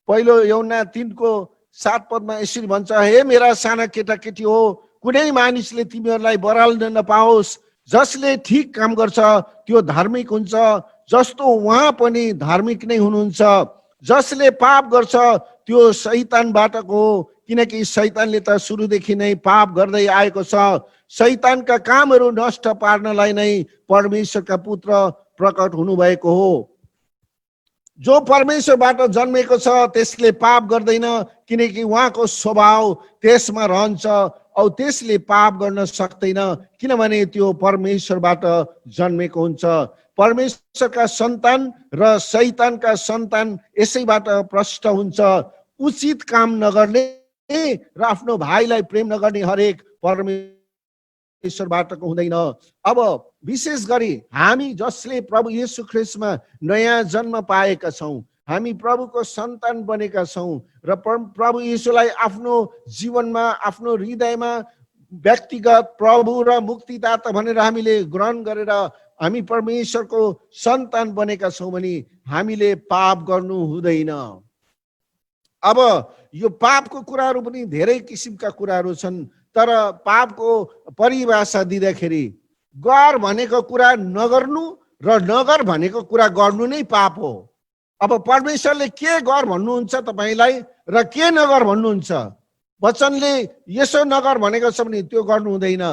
पहिलो यौना 3:7 यसरी भन्छ, हे मेरा साना केटाकेटी हो, कुनै मानिसले तिमीहरूलाई बराल्न नपाओस्। जसले ठिक काम गर्छ त्यो धार्मिक हुन्छ, जस्तो उहाँ पनि धार्मिक नै हुनुहुन्छ। जसले पाप गर्छ त्यो शैतानबाटको हो, किनकि शैतानले त सुरुदेखि नै पाप गर्दै आएको छ। शैतानका कामहरू नष्ट पार्नलाई नै परमेश्वरका पुत्र प्रकट हुनुभएको हो। जो परमेश्वरबाट जन्मेको छ त्यसले पाप गर्दैन, किनकि उहाँको स्वभाव त्यसमा रहन्छ औ त्यसले पाप गर्न सक्दैन, किनभने त्यो परमेश्वरबाट जन्मेको हुन्छ। परमेश्वरका सन्तान र शैतानका सन्तान यसैबाट प्रष्ट हुन्छ। उचित काम नगर्ने र आफ्नो भाइलाई प्रेम नगर्ने हरेक परमेश्वरबाटको हुँदैन। अब विशेष गरी हामी जसले प्रभु येशू ख्रिस्टमा नयाँ जन्म पाएका छौँ, हामी प्रभुको सन्तान बनेका छौँ र प्रभु येशूलाई आफ्नो जीवनमा, आफ्नो हृदयमा व्यक्तिगत प्रभु र मुक्तिदाता भनेर हामीले ग्रहण गरेर हामी परमेश्वरको सन्तान बनेका छौँ भने हामीले पाप गर्नु हुँदैन। अब यो पापको कुराहरू पनि धेरै किसिमका कुराहरू छन्, तर पापको परिभाषा दिँदाखेरि गर भनेको कुरा नगर्नु र नगर भनेको कुरा गर्नु नै पाप हो। अब परमेश्वरले के गर भन्नुहुन्छ तपाईलाई र के नगर भन्नुहुन्छ? वचनले यसो नगर भनेको छ भने त्यो गर्नु हुँदैन,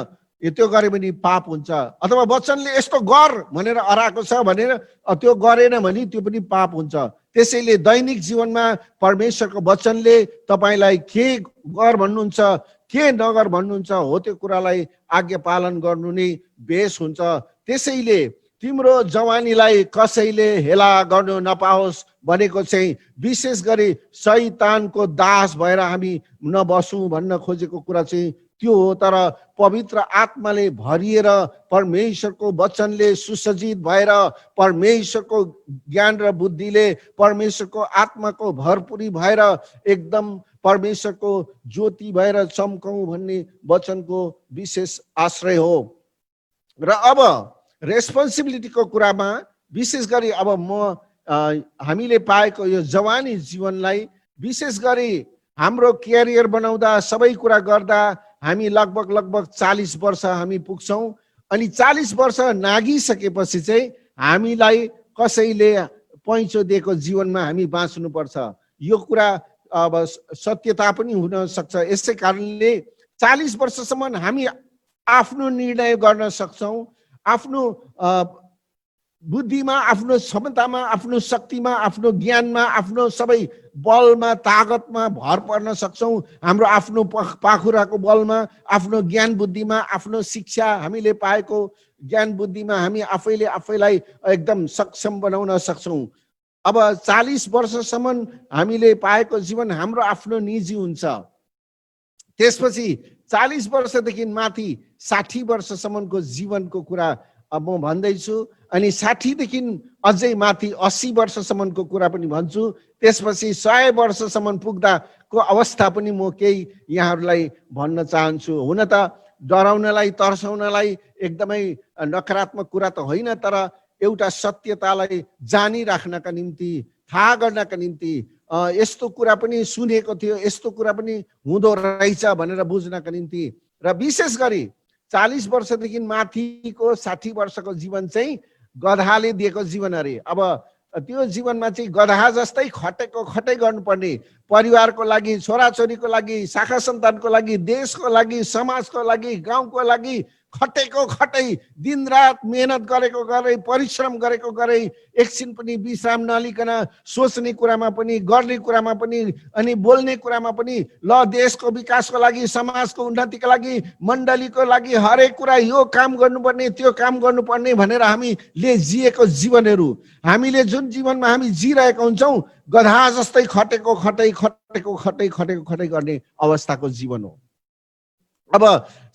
त्यो गरे पनि पाप हुन्छ। अथवा वचनले यस्तो गर भनेर हराएको छ भनेर त्यो गरेन भने त्यो पनि पाप हुन्छ। त्यसैले दैनिक जीवनमा परमेश्वरको वचनले तपाईलाई के गर भन्नुहुन्छ, के नगर भन्नुहुन्छ हो त्यो कुरालाई आज्ञा पालन गर्नु नै बेस हुन्छ। त्यसैले तिम्रो जवानीलाई कसैले हेला गर्नु नपाओस् भनेको चाहिँ विशेष गरी शैतानको दास भएर हामी नबसौँ भन्न खोजेको कुरा चाहिँ त्यो हो। तर पवित्र आत्माले भरिएर परमेश्वरको वचनले सुसज्जित भएर परमेश्वरको ज्ञान र बुद्धिले परमेश्वरको आत्माको भरपुरी भएर एकदम परमेश्वरको ज्योति भएर चम्कौँ भन्ने वचनको विशेष आश्रय हो। र अब रेस्पोन्सिबिलिटीको कुरामा विशेष गरी अब हामीले पाएको यो जवानी जीवनलाई विशेष गरी हाम्रो क्यारियर बनाउँदा सबै कुरा गर्दा हामी लगभग 40 वर्ष हामी पुग्छौँ। अनि 40 वर्ष नागिसकेपछि चाहिँ हामीलाई कसैले पैँचो दिएको जीवनमा हामी बाँच्नुपर्छ। यो कुरा अब सत्यता पनि हुन सक्छ। यसै कारणले 40 वर्षसम्म हामी आफ्नो निर्णय गर्न सक्छौँ, आफ्नो बुद्धिमा, आफ्नो क्षमतामा, आफ्नो शक्तिमा, आफ्नो ज्ञानमा, आफ्नो सबै बलमा, तागतमा भर पर्न सक्छौँ। हाम्रो आफ्नो पाखुराको बलमा, आफ्नो ज्ञान बुद्धिमा, आफ्नो शिक्षा हामीले पाएको ज्ञान बुद्धिमा हामी आफैलाई एकदम सक्षम बनाउन सक्छौँ। अब 40 वर्षसम्म हामीले पाएको जीवन हाम्रो आफ्नो निजी हुन्छ। त्यसपछि 40 वर्षदेखि माथि 60 वर्षसम्मको जीवनको कुरा अब म भन्दैछु। अनि 60 देखि अझै माथि 80 वर्षसम्मको कुरा पनि भन्छु। त्यसपछि 100 वर्षसम्म पुग्दाको अवस्था पनि म केही यहाँहरूलाई भन्न चाहन्छु। हुन त डराउनलाई तर्साउनलाई एकदमै नकारात्मक कुरा त होइन, तर एउटा सत्यतालाई जानिराख्नका निम्ति, थाहा गर्नका निम्ति, यस्तो कुरा पनि सुनेको थियो, यस्तो कुरा पनि हुँदो रहेछ भनेर बुझ्नका निम्ति। र विशेष गरी 40 वर्षदेखि माथिको 60 वर्षको जीवन चाहिँ गधाले दिएको जीवन अरे। अब त्यो जीवनमा चाहिँ गधा जस्तै खटै गर्नुपर्ने, परिवारको लागि, छोराछोरीको लागि, शाखा सन्तानको लागि, देशको लागि, समाजको लागि, गाउँको लागि खटै दिनरात मेहनत गरे, परिश्रम गरे, एकछिन पनि विश्राम नलिकन सोच्ने कुरामा पनि, गर्ने कुरामा पनि, अनि बोल्ने कुरामा पनि, ल देशको विकासको लागि, समाजको उन्नतिको लागि, मण्डलीको लागि हरेक कुरा यो काम गर्नुपर्ने, त्यो काम गर्नुपर्ने भनेर हामीले जिएको जीवनहरू, हामीले जुन जीवनमा हामी जिरहेका हुन्छौँ गधा जस्तै खटै गर्ने अवस्थाको जीवन हो। अब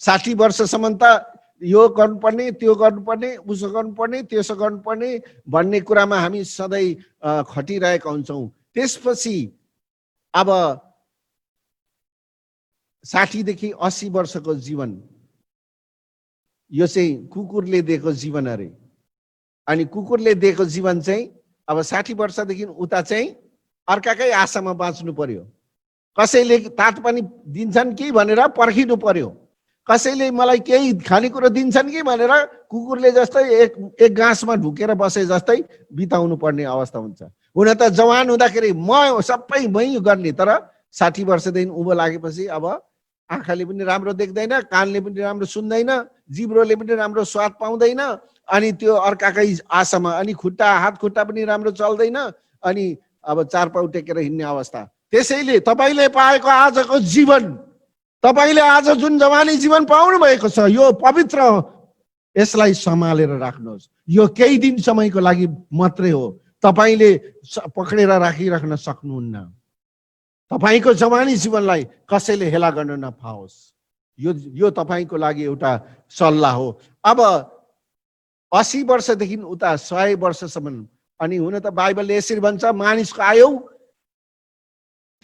60 वर्षसम्म त यो गर्नुपर्ने, त्यो गर्नुपर्ने, उसो गर्नुपर्ने, त्यसो गर्नुपर्ने भन्ने कुरामा हामी सधैँ खटिरहेका हुन्छौँ। त्यसपछि अब 60 देखि 80 वर्षको जीवन, यो चाहिँ कुकुरले दिएको जीवन अरे। अनि कुकुरले दिएको जीवन चाहिँ अब 60 वर्षदेखि उता चाहिँ अर्काकै आशामा बाँच्नु पर्यो। कसैले तात पनि दिन्छन् कि भनेर पर्खिनु पर्यो, कसैले मलाई केही खानेकुरो दिन्छन् कि भनेर कुकुरले जस्तै एक गाँसमा ढुकेर बसे जस्तै बिताउनु पर्ने अवस्था हुन्छ। हुन त जवान हुँदाखेरि म सबै मै गर्ने, तर 60 वर्षदेखि उँभो लागेपछि अब आँखाले पनि राम्रो देख्दैन, कानले पनि राम्रो सुन्दैन, जिब्रोले पनि राम्रो स्वाद पाउँदैन, अनि त्यो अर्काकै आशामा, अनि हात खुट्टा पनि राम्रो चल्दैन, अनि अब चार पाउ टेकेर हिँड्ने अवस्था। त्यसैले तपाईले पाएको आजको जीवन, तपाईले आज जुन जवानी जीवन पाउनु भएको छ, यो पवित्र, यसलाई सम्हालेर राख्नुहोस्। यो केही दिन समयको लागि मात्रै हो, तपाईले पक्रेर राखिराख्न सक्नुहुन्न। तपाईको जवानी जीवनलाई कसैले हेला गर्न नपाओस्, यो तपाईको लागि एउटा सल्लाह हो। अब 80 वर्षदेखि उता 100 वर्षसम्म, अनि हुन त बाइबलले यसरी भन्छ, मानिसको आयु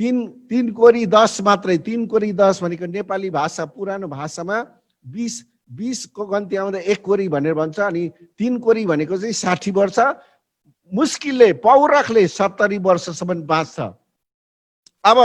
3 कोरी 10 मात्रै। 3 कोरी 10 भनेको नेपाली भाषा, पुरानो भाषामा 20 को गन्ती आउँदा 1 कोरी भनेर भन्छ, अनि 3 कोरी भनेको चाहिँ 60 वर्ष। मुस्किलले पौरखले 70 वर्षसम्म बाँच्छ। अब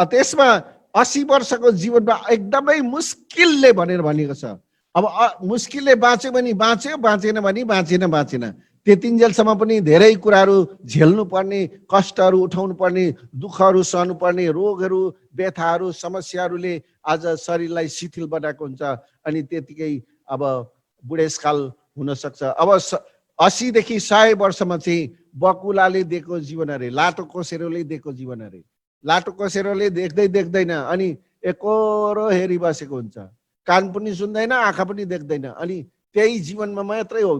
त्यसमा 80 वर्षको जीवनमा एकदमै मुस्किलले भनेर भनेको छ। अब मुस्किलले बाँच्यो भने बाँच्यो, बाँचेन भने बाँचेन। त्यतिन्जेलसम्म पनि धेरै कुराहरू झेल्नु पर्ने, कष्टहरू उठाउनु पर्ने, दुःखहरू सहनु पर्ने, रोगहरू, व्यथाहरू, समस्याहरूले आज शरीरलाई शिथिल बनाएको हुन्छ, अनि त्यतिकै अब बुढेसकाल हुन सक्छ। अब 80 देखि 100 वर्षमा चाहिँ बकुलाले दिएको जीवन अरे, लाटो कोसेरोले दिएको जीवन अरे। लाटो कोसेरोले देख्दैन, अनि एकोरो हेरिबसेको हुन्छ, कान पनि सुन्दैन, आँखा पनि देख्दैन, अनि त्यही जीवनमा मात्रै हो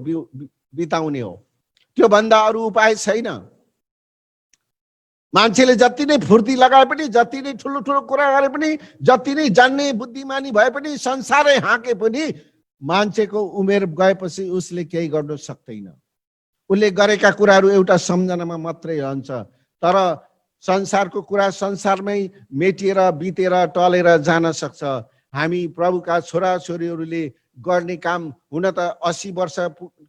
बिताउने हो। त्यो भन्दा अरू उपाय छैन। मान्छेले जति नै फुर्ती लगाए पनि, जति नै ठुलो ठुलो कुरा गरे पनि, जति नै जान्ने बुद्धिमानी भए पनि, संसारै हाँके पनि मान्छेको उमेर गएपछि उसले केही गर्न सक्दैन। उसले गरेका कुराहरू एउटा सम्झनामा मात्रै रहन्छ। तर संसारको कुरा संसारमै मेटिएर बितेर टलेर जान सक्छ। हामी प्रभुका छोराछोरीहरूले गर्ने काम हुन त 80 वर्ष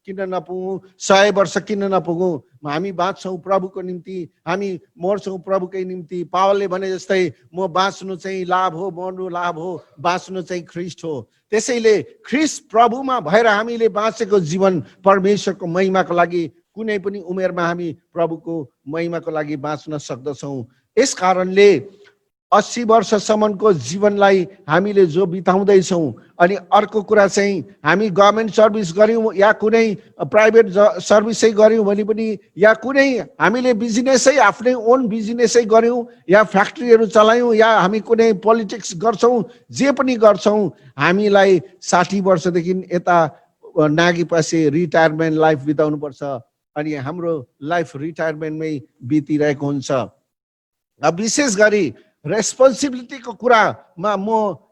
किन नपुगौँ, 100 वर्ष किन नपुगौँ, हामी बाँच्छौँ प्रभुको निम्ति, हामी मर्छौँ प्रभुकै निम्ति। पावलले भने जस्तै म बाँच्नु चाहिँ लाभ हो, मर्नु लाभ हो, बाँच्नु चाहिँ ख्रिस्ट हो। त्यसैले ख्रिस्ट प्रभुमा भएर हामीले बाँचेको जीवन परमेश्वरको महिमाको लागि कुनै पनि उमेरमा हामी प्रभुको महिमाको लागि बाँच्न सक्दछौँ। यस कारणले 80 वर्षसम्मको जीवनलाई हामीले जो बिताउँदैछौँ, अनि अर्को कुरा चाहिँ हामी गभर्मेन्ट सर्भिस गऱ्यौँ या कुनै प्राइभेट सर्भिसै गऱ्यौँ भने पनि, या कुनै हामीले बिजनेसै आफ्नै ओन बिजनेसै गऱ्यौँ, या फ्याक्ट्रीहरू चलायौँ, या हामी कुनै पोलिटिक्स गर्छौँ, जे पनि गर्छौँ, हामीलाई 60 वर्षदेखि यता नागेपछि रिटायरमेन्ट लाइफ बिताउनुपर्छ। अनि हाम्रो लाइफ रिटायरमेन्टमै बितिरहेको हुन्छ। अब विशेष गरी रेस्पोन्सिबिलिटीको कुरामा म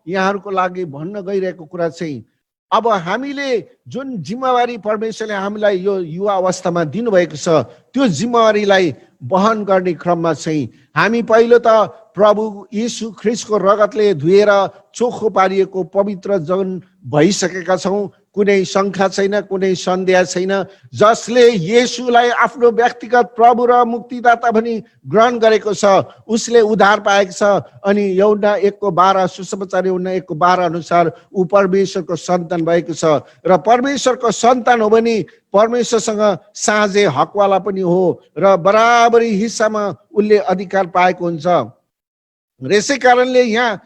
यहाँहरूको लागि भन्न गइरहेको कुरा चाहिँ, अब हामीले जुन जिम्मेवारी परमेश्वरले हामीलाई यो युवा अवस्थामा दिनुभएको छ, त्यो जिम्मेवारीलाई वहन गर्ने क्रममा चाहिँ हामी पहिलो त प्रभु यीशु ख्रिस्टको रगतले धुएर चोखो पारिएको पवित्र जन भइसकेका छौँ। कुनै शङ्का छैन, कुनै सन्देह छैन। जसले येशूलाई आफ्नो व्यक्तिगत प्रभु र मुक्तिदाता भनी ग्रहण गरेको छ, उसले उद्धार पाएको छ। अनि यूहन्ना 1:12 सुसमाचार यूहन्ना 1:12 अनुसार ऊ परमेश्वरको सन्तान भएको छ। र परमेश्वरको सन्तान हो भने परमेश्वरसँग साझे हकवाला पनि हो र बराबरी हिस्सामा उसले अधिकार पाएको हुन्छ। यसै कारणले यहाँ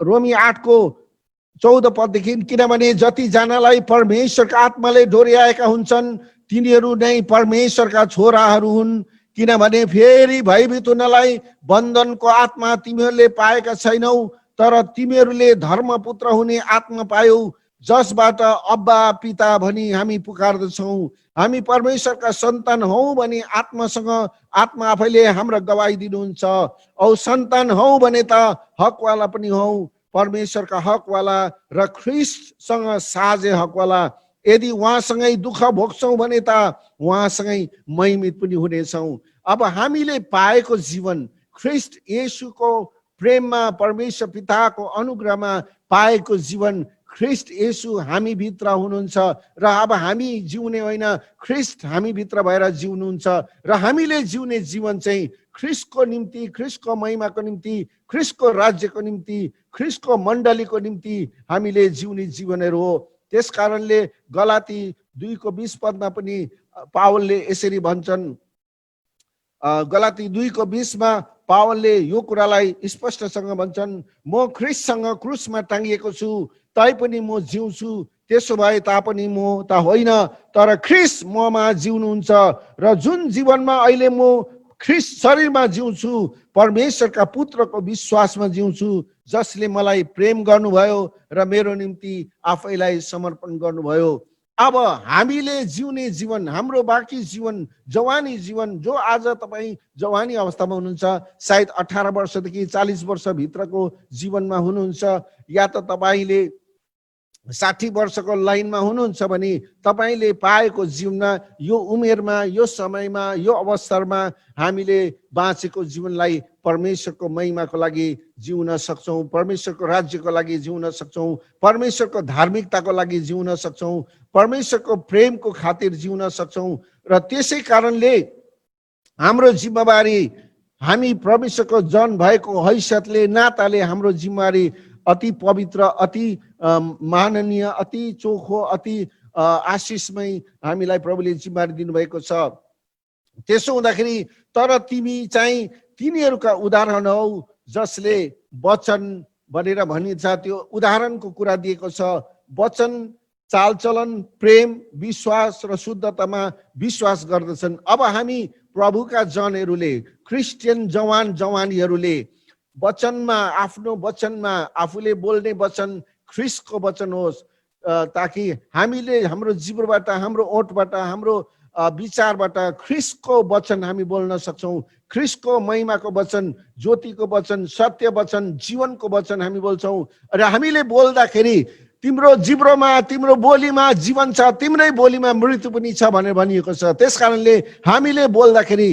रोमी 8:14 पददेखि, किनभने जति जनालाई परमेश्वरका आत्माले डोर्याएका हुन्छन् तिनीहरू नै परमेश्वरका छोराहरू हुन्। किनभने फेरि भयभीत हुनलाई बन्धनको आत्मा तिमीहरूले पाएका छैनौ, तर तिमीहरूले धर्मपुत्र हुने आत्मा पायौ, जसबाट अब्बा पिता भनी हामी पुकार्दछौँ। हामी परमेश्वरका सन्तान हौ भने आत्मासँग आत्मा आफैले हाम्रो गवाही दिनुहुन्छ। औ सन्तान हौ भने त हकवाला पनि हौ, परमेश्वरका हकवाला र ख्रिस्टसँग साझे हकवाला। यदि उहाँसँगै दुःख भोग्छौँ भने त उहाँसँगै महिमित पनि हुनेछौँ। अब हामीले पाएको जीवन ख्रिस्ट येशूको प्रेममा, परमेश्वर पिताको अनुग्रहमा पाएको जीवन, ख्रिस्ट येशू हामी भित्र हुनुहुन्छ र अब हामी जिउने होइन, ख्रिस्ट हामी भित्र भएर जिउनुहुन्छ। र हामीले जिउने जीवन चाहिँ ख्रिस्टको निम्ति, ख्रिस्टको महिमाको निम्ति, ख्रिस्टको राज्यको निम्ति, ख्रिस्टको मण्डलीको निम्ति हामीले जिउने जीवनहरू हो। त्यस कारणले गलाती 2:20 पदमा पनि पावलले यसरी भन्छन्। गलाती 2:20 मा पावलले यो कुरालाई स्पष्टसँग भन्छन्, म ख्रिस्टसँग क्रुसमा टाँगिएको छु, तैपनि म जिउँछु, त्यसो भए तापनि म त होइन, तर ख्रिस्ट ममा जिउनुहुन्छ। र जुन जीवनमा अहिले म ख्रिस्ट शरीरमा जिउँछु, परमेश्वरका पुत्रको विश्वासमा जिउँछु, जसले मलाई प्रेम गर्नुभयो र मेरो निम्ति आफैलाई समर्पण गर्नुभयो। अब हामीले जिउने जीवन, हाम्रो बाँकी जीवन, जवानी जीवन, जो आज तपाईँ जवानी अवस्थामा हुनुहुन्छ, सायद 18 वर्षदेखि 40 वर्षभित्रको जीवनमा हुनुहुन्छ, या त तपाईँले 60 वर्षको लाइनमा हुनुहुन्छ भने तपाईँले पाएको जीवनमा, यो उमेरमा, यो समयमा, यो अवसरमा हामीले बाँचेको जीवनलाई परमेश्वरको महिमाको लागि जिउन सक्छौँ, परमेश्वरको राज्यको लागि जिउन सक्छौँ, परमेश्वरको धार्मिकताको लागि जिउन सक्छौँ, परमेश्वरको प्रेमको खातिर जिउन सक्छौँ। र त्यसै कारणले हाम्रो जिम्मेवारी, हामी परमेश्वरको जन भएको हैसियतले, नाताले हाम्रो जिम्मेवारी अति पवित्र, अति माननीय, अति चोखो, अति आशिषमय हामीलाई प्रभुले जिम्मेवारी दिनुभएको छ। त्यसो हुँदाखेरि तर तिमी चाहिँ तिनीहरूका उदाहरण हौ जसले वचन भनेर भनिन्छ, त्यो उदाहरणको कुरा दिएको छ। वचन, चालचलन, प्रेम, विश्वास र शुद्धतामा विश्वास गर्दछन्। अब हामी प्रभुका जनहरूले, क्रिस्चियन जवान जवानीहरूले वचनमा, आफ्नो वचनमा, आफूले बोल्ने वचन ख्रिस्टको वचन होस्, ताकि हामीले हाम्रो जीवनबाट, हाम्रो ओठबाट, हाम्रो विचारबाट ख्रीष्टको वचन हामी बोल्न सक्छौँ। ख्रीष्टको महिमाको वचन, ज्योतिको वचन, सत्य वचन, जीवनको वचन हामी बोल्छौँ। र हामीले बोल्दाखेरि तिम्रो जिब्रोमा, तिम्रो बोलीमा जीवन छ, तिम्रै बोलीमा मृत्यु पनि छ भनेर भनिएको छ। त्यसकारणले हामीले बोल्दाखेरि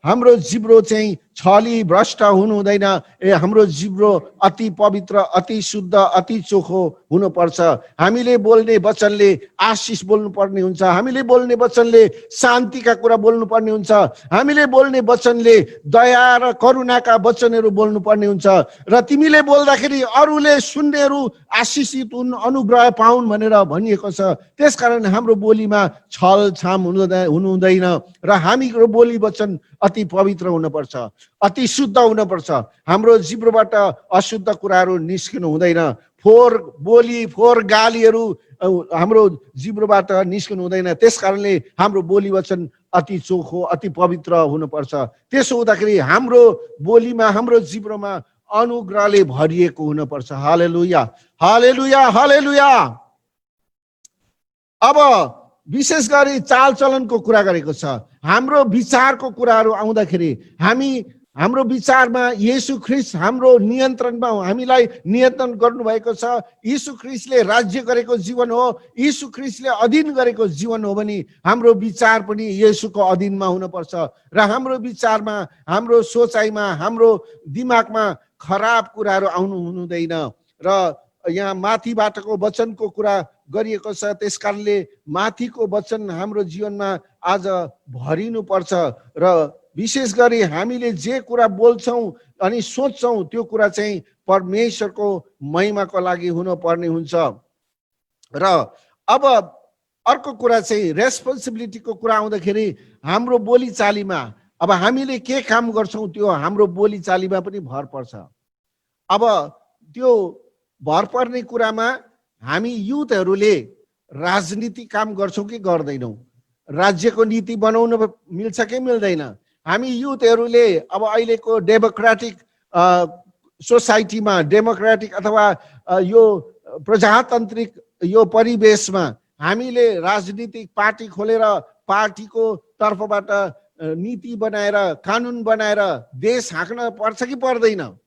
हाम्रो जिब्रो चाहिँ छली भ्रष्ट हुनु हुँदैन। हाम्रो जिब्रो अति पवित्र, अति शुद्ध, अति चोखो हुनुपर्छ। हामीले बोल्ने वचनले आशिष बोल्नुपर्ने हुन्छ। हामीले बोल्ने वचनले शान्तिका कुरा बोल्नुपर्ने हुन्छ। हामीले बोल्ने वचनले दया र करुणाका वचनहरू बोल्नुपर्ने हुन्छ। र तिमीले बोल्दाखेरि अरूले सुन्नेहरू आशिषित हुन्, अनुग्रह पाउन् भनेर भनिएको छ। त्यसकारण हाम्रो बोलीमा छल छाम हुनु हुँदैन र हाम्रो बोली वचन अति पवित्र हुनुपर्छ, अति शुद्ध हुनुपर्छ। हाम्रो जिब्रोबाट अशुद्ध कुराहरू निस्किनु हुँदैन। फोहोर बोली, फोहोर गालीहरू हाम्रो जिब्रोबाट निस्किनु हुँदैन। त्यसकारणले हाम्रो बोली वचन अति चोखो, अति पवित्र हुनुपर्छ। त्यसो हुँदाखेरि हाम्रो बोलीमा, हाम्रो जिब्रोमा अनुग्रहले भरिएको हुनुपर्छ। हालेलुया, हालेलुया, हालेलुया। अब विशेष गरी चालचलनको कुरा गरेको छ। हाम्रो विचारको कुराहरू आउँदाखेरि हाम्रो विचारमा येशू ख्रीष्ट हाम्रो नियन्त्रणमा हो, हामीलाई नियन्त्रण गर्नुभएको छ। येशू ख्रीष्टले राज्य गरेको जीवन हो, येशू ख्रीष्टले अधीन गरेको जीवन हो भने हाम्रो विचार पनि येशूको अधीनमा हुनुपर्छ। र हाम्रो विचारमा, हाम्रो सोचाइमा, हाम्रो दिमागमा खराब कुराहरू आउनु हुँदैन। र यहाँ माथिबाटको वचनको कुरा गरिएको छ। त्यसकारणले माथिको वचन हाम्रो जीवनमा आज भरिनु पर्छ। र विशेष गरी हामीले जे कुरा बोल्छौँ अनि सोच्छौँ त्यो कुरा चाहिँ परमेश्वरको महिमाको लागि हुनुपर्ने हुन्छ। र अब अर्को कुरा चाहिँ रेस्पोन्सिबिलिटीको कुरा आउँदाखेरि हाम्रो बोलीचालीमा, अब हामीले के काम गर्छौँ त्यो हाम्रो बोलीचालीमा पनि भर पर्छ। अब त्यो भर पर्ने कुरामा हामी युथहरूले राजनीति काम गर्छौँ कि गर्दैनौँ, राज्यको नीति बनाउन मिल्छ कि मिल्दैन। हामी युथहरूले अब अहिलेको डेमोक्रेटिक सोसाइटीमा, डेमोक्रेटिक अथवा यो प्रजातान्त्रिक यो परिवेशमा हामीले राजनीतिक पार्टी खोलेर पार्टीको तर्फबाट नीति बनाएर, कानुन बनाएर देश हाँक्न पर्छ कि पर्दैन?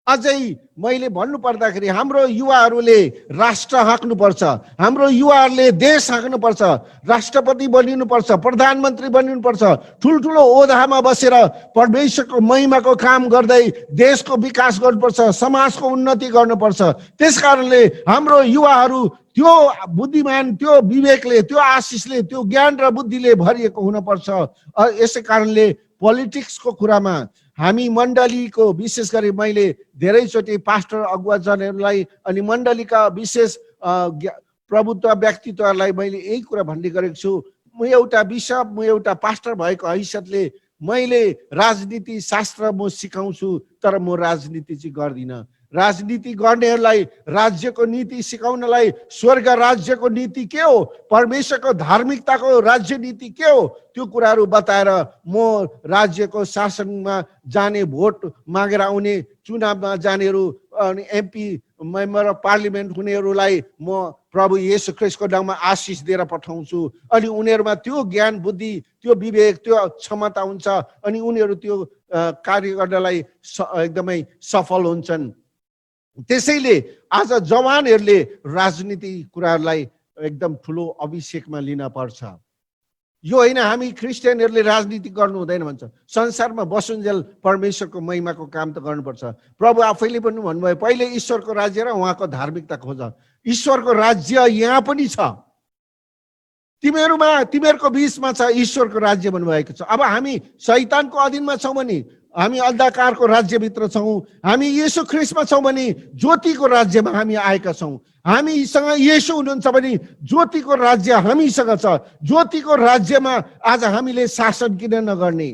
अझै मैले भन्नु पर्दाखेरि हाम्रो युवाहरूले राष्ट्र हाँक्नुपर्छ, हाम्रो युवाहरूले देश हाँक्नुपर्छ, राष्ट्रपति बनिनुपर्छ, प्रधानमन्त्री बनिनुपर्छ, ठुल्ठुलो ओहदामा बसेर परमेश्वरको महिमाको काम गर्दै देशको विकास गर्नुपर्छ, समाजको उन्नति गर्नुपर्छ। त्यसकारणले हाम्रो युवाहरू त्यो बुद्धिमान, त्यो विवेकले, त्यो आशिषले, त्यो ज्ञान र बुद्धिले भरिएको हुनुपर्छ। यसै कारणले पोलिटिक्सको कुरामा हामी मण्डलीको, विशेष गरी मैले धेरैचोटि पास्टर अगुवाजनहरूलाई अनि मण्डलीका विशेष प्रभुत्व व्यक्तित्वहरूलाई मैले यही कुरा भन्ने गरेको छु। म एउटा बिशप, म एउटा पास्टर भएको हैसियतले मैले राजनीति शास्त्र म सिकाउँछु, तर म राजनीति चाहिँ गर्दिनँ। राजनीति गर्नेहरूलाई राज्यको नीति सिकाउनलाई स्वर्ग राज्यको नीति के हो, परमेश्वरको धार्मिकताको राज्य नीति के हो, त्यो कुराहरू बताएर म राज्यको शासनमा जाने, भोट मागेर आउने, चुनावमा जानेहरू अनि एमपी मेम्बर अफ पार्लिमेन्ट हुनेहरूलाई म प्रभु येशू ख्रीष्टको नाममा आशिष दिएर पठाउँछु। अनि उनीहरूमा त्यो ज्ञान, बुद्धि, त्यो विवेक, त्यो क्षमता हुन्छ अनि उनीहरू त्यो कार्य गर्नलाई एकदमै सफल हुन्छन्। त्यसैले आज जवानहरूले राजनीति कुराहरूलाई एकदम ठुलो अभिषेकमा लिन पर्छ। यो होइन हामी क्रिस्चियनहरूले राजनीति गर्नु हुँदैन भन्छ। संसारमा बसुन्जेल परमेश्वरको महिमाको काम त गर्नुपर्छ। प्रभु आफैले पनि भन्नुभयो, पहिले ईश्वरको राज्य र उहाँको धार्मिकता खोज। ईश्वरको राज्य यहाँ पनि छ, तिमीहरूको बीचमा छ ईश्वरको राज्य भन्नुभएको छ। अब हामी शैतानको अधीनमा छौँ भने हामी अन्धकारको राज्यभित्र छौँ, हामी येशू ख्रीष्टमा छौँ भने ज्योतिको राज्यमा हामी आएका छौँ। हामीसँग येशू हुनुहुन्छ भने ज्योतिको राज्य हामीसँग छ। ज्योतिको राज्यमा आज हामीले शासन किन नगर्ने?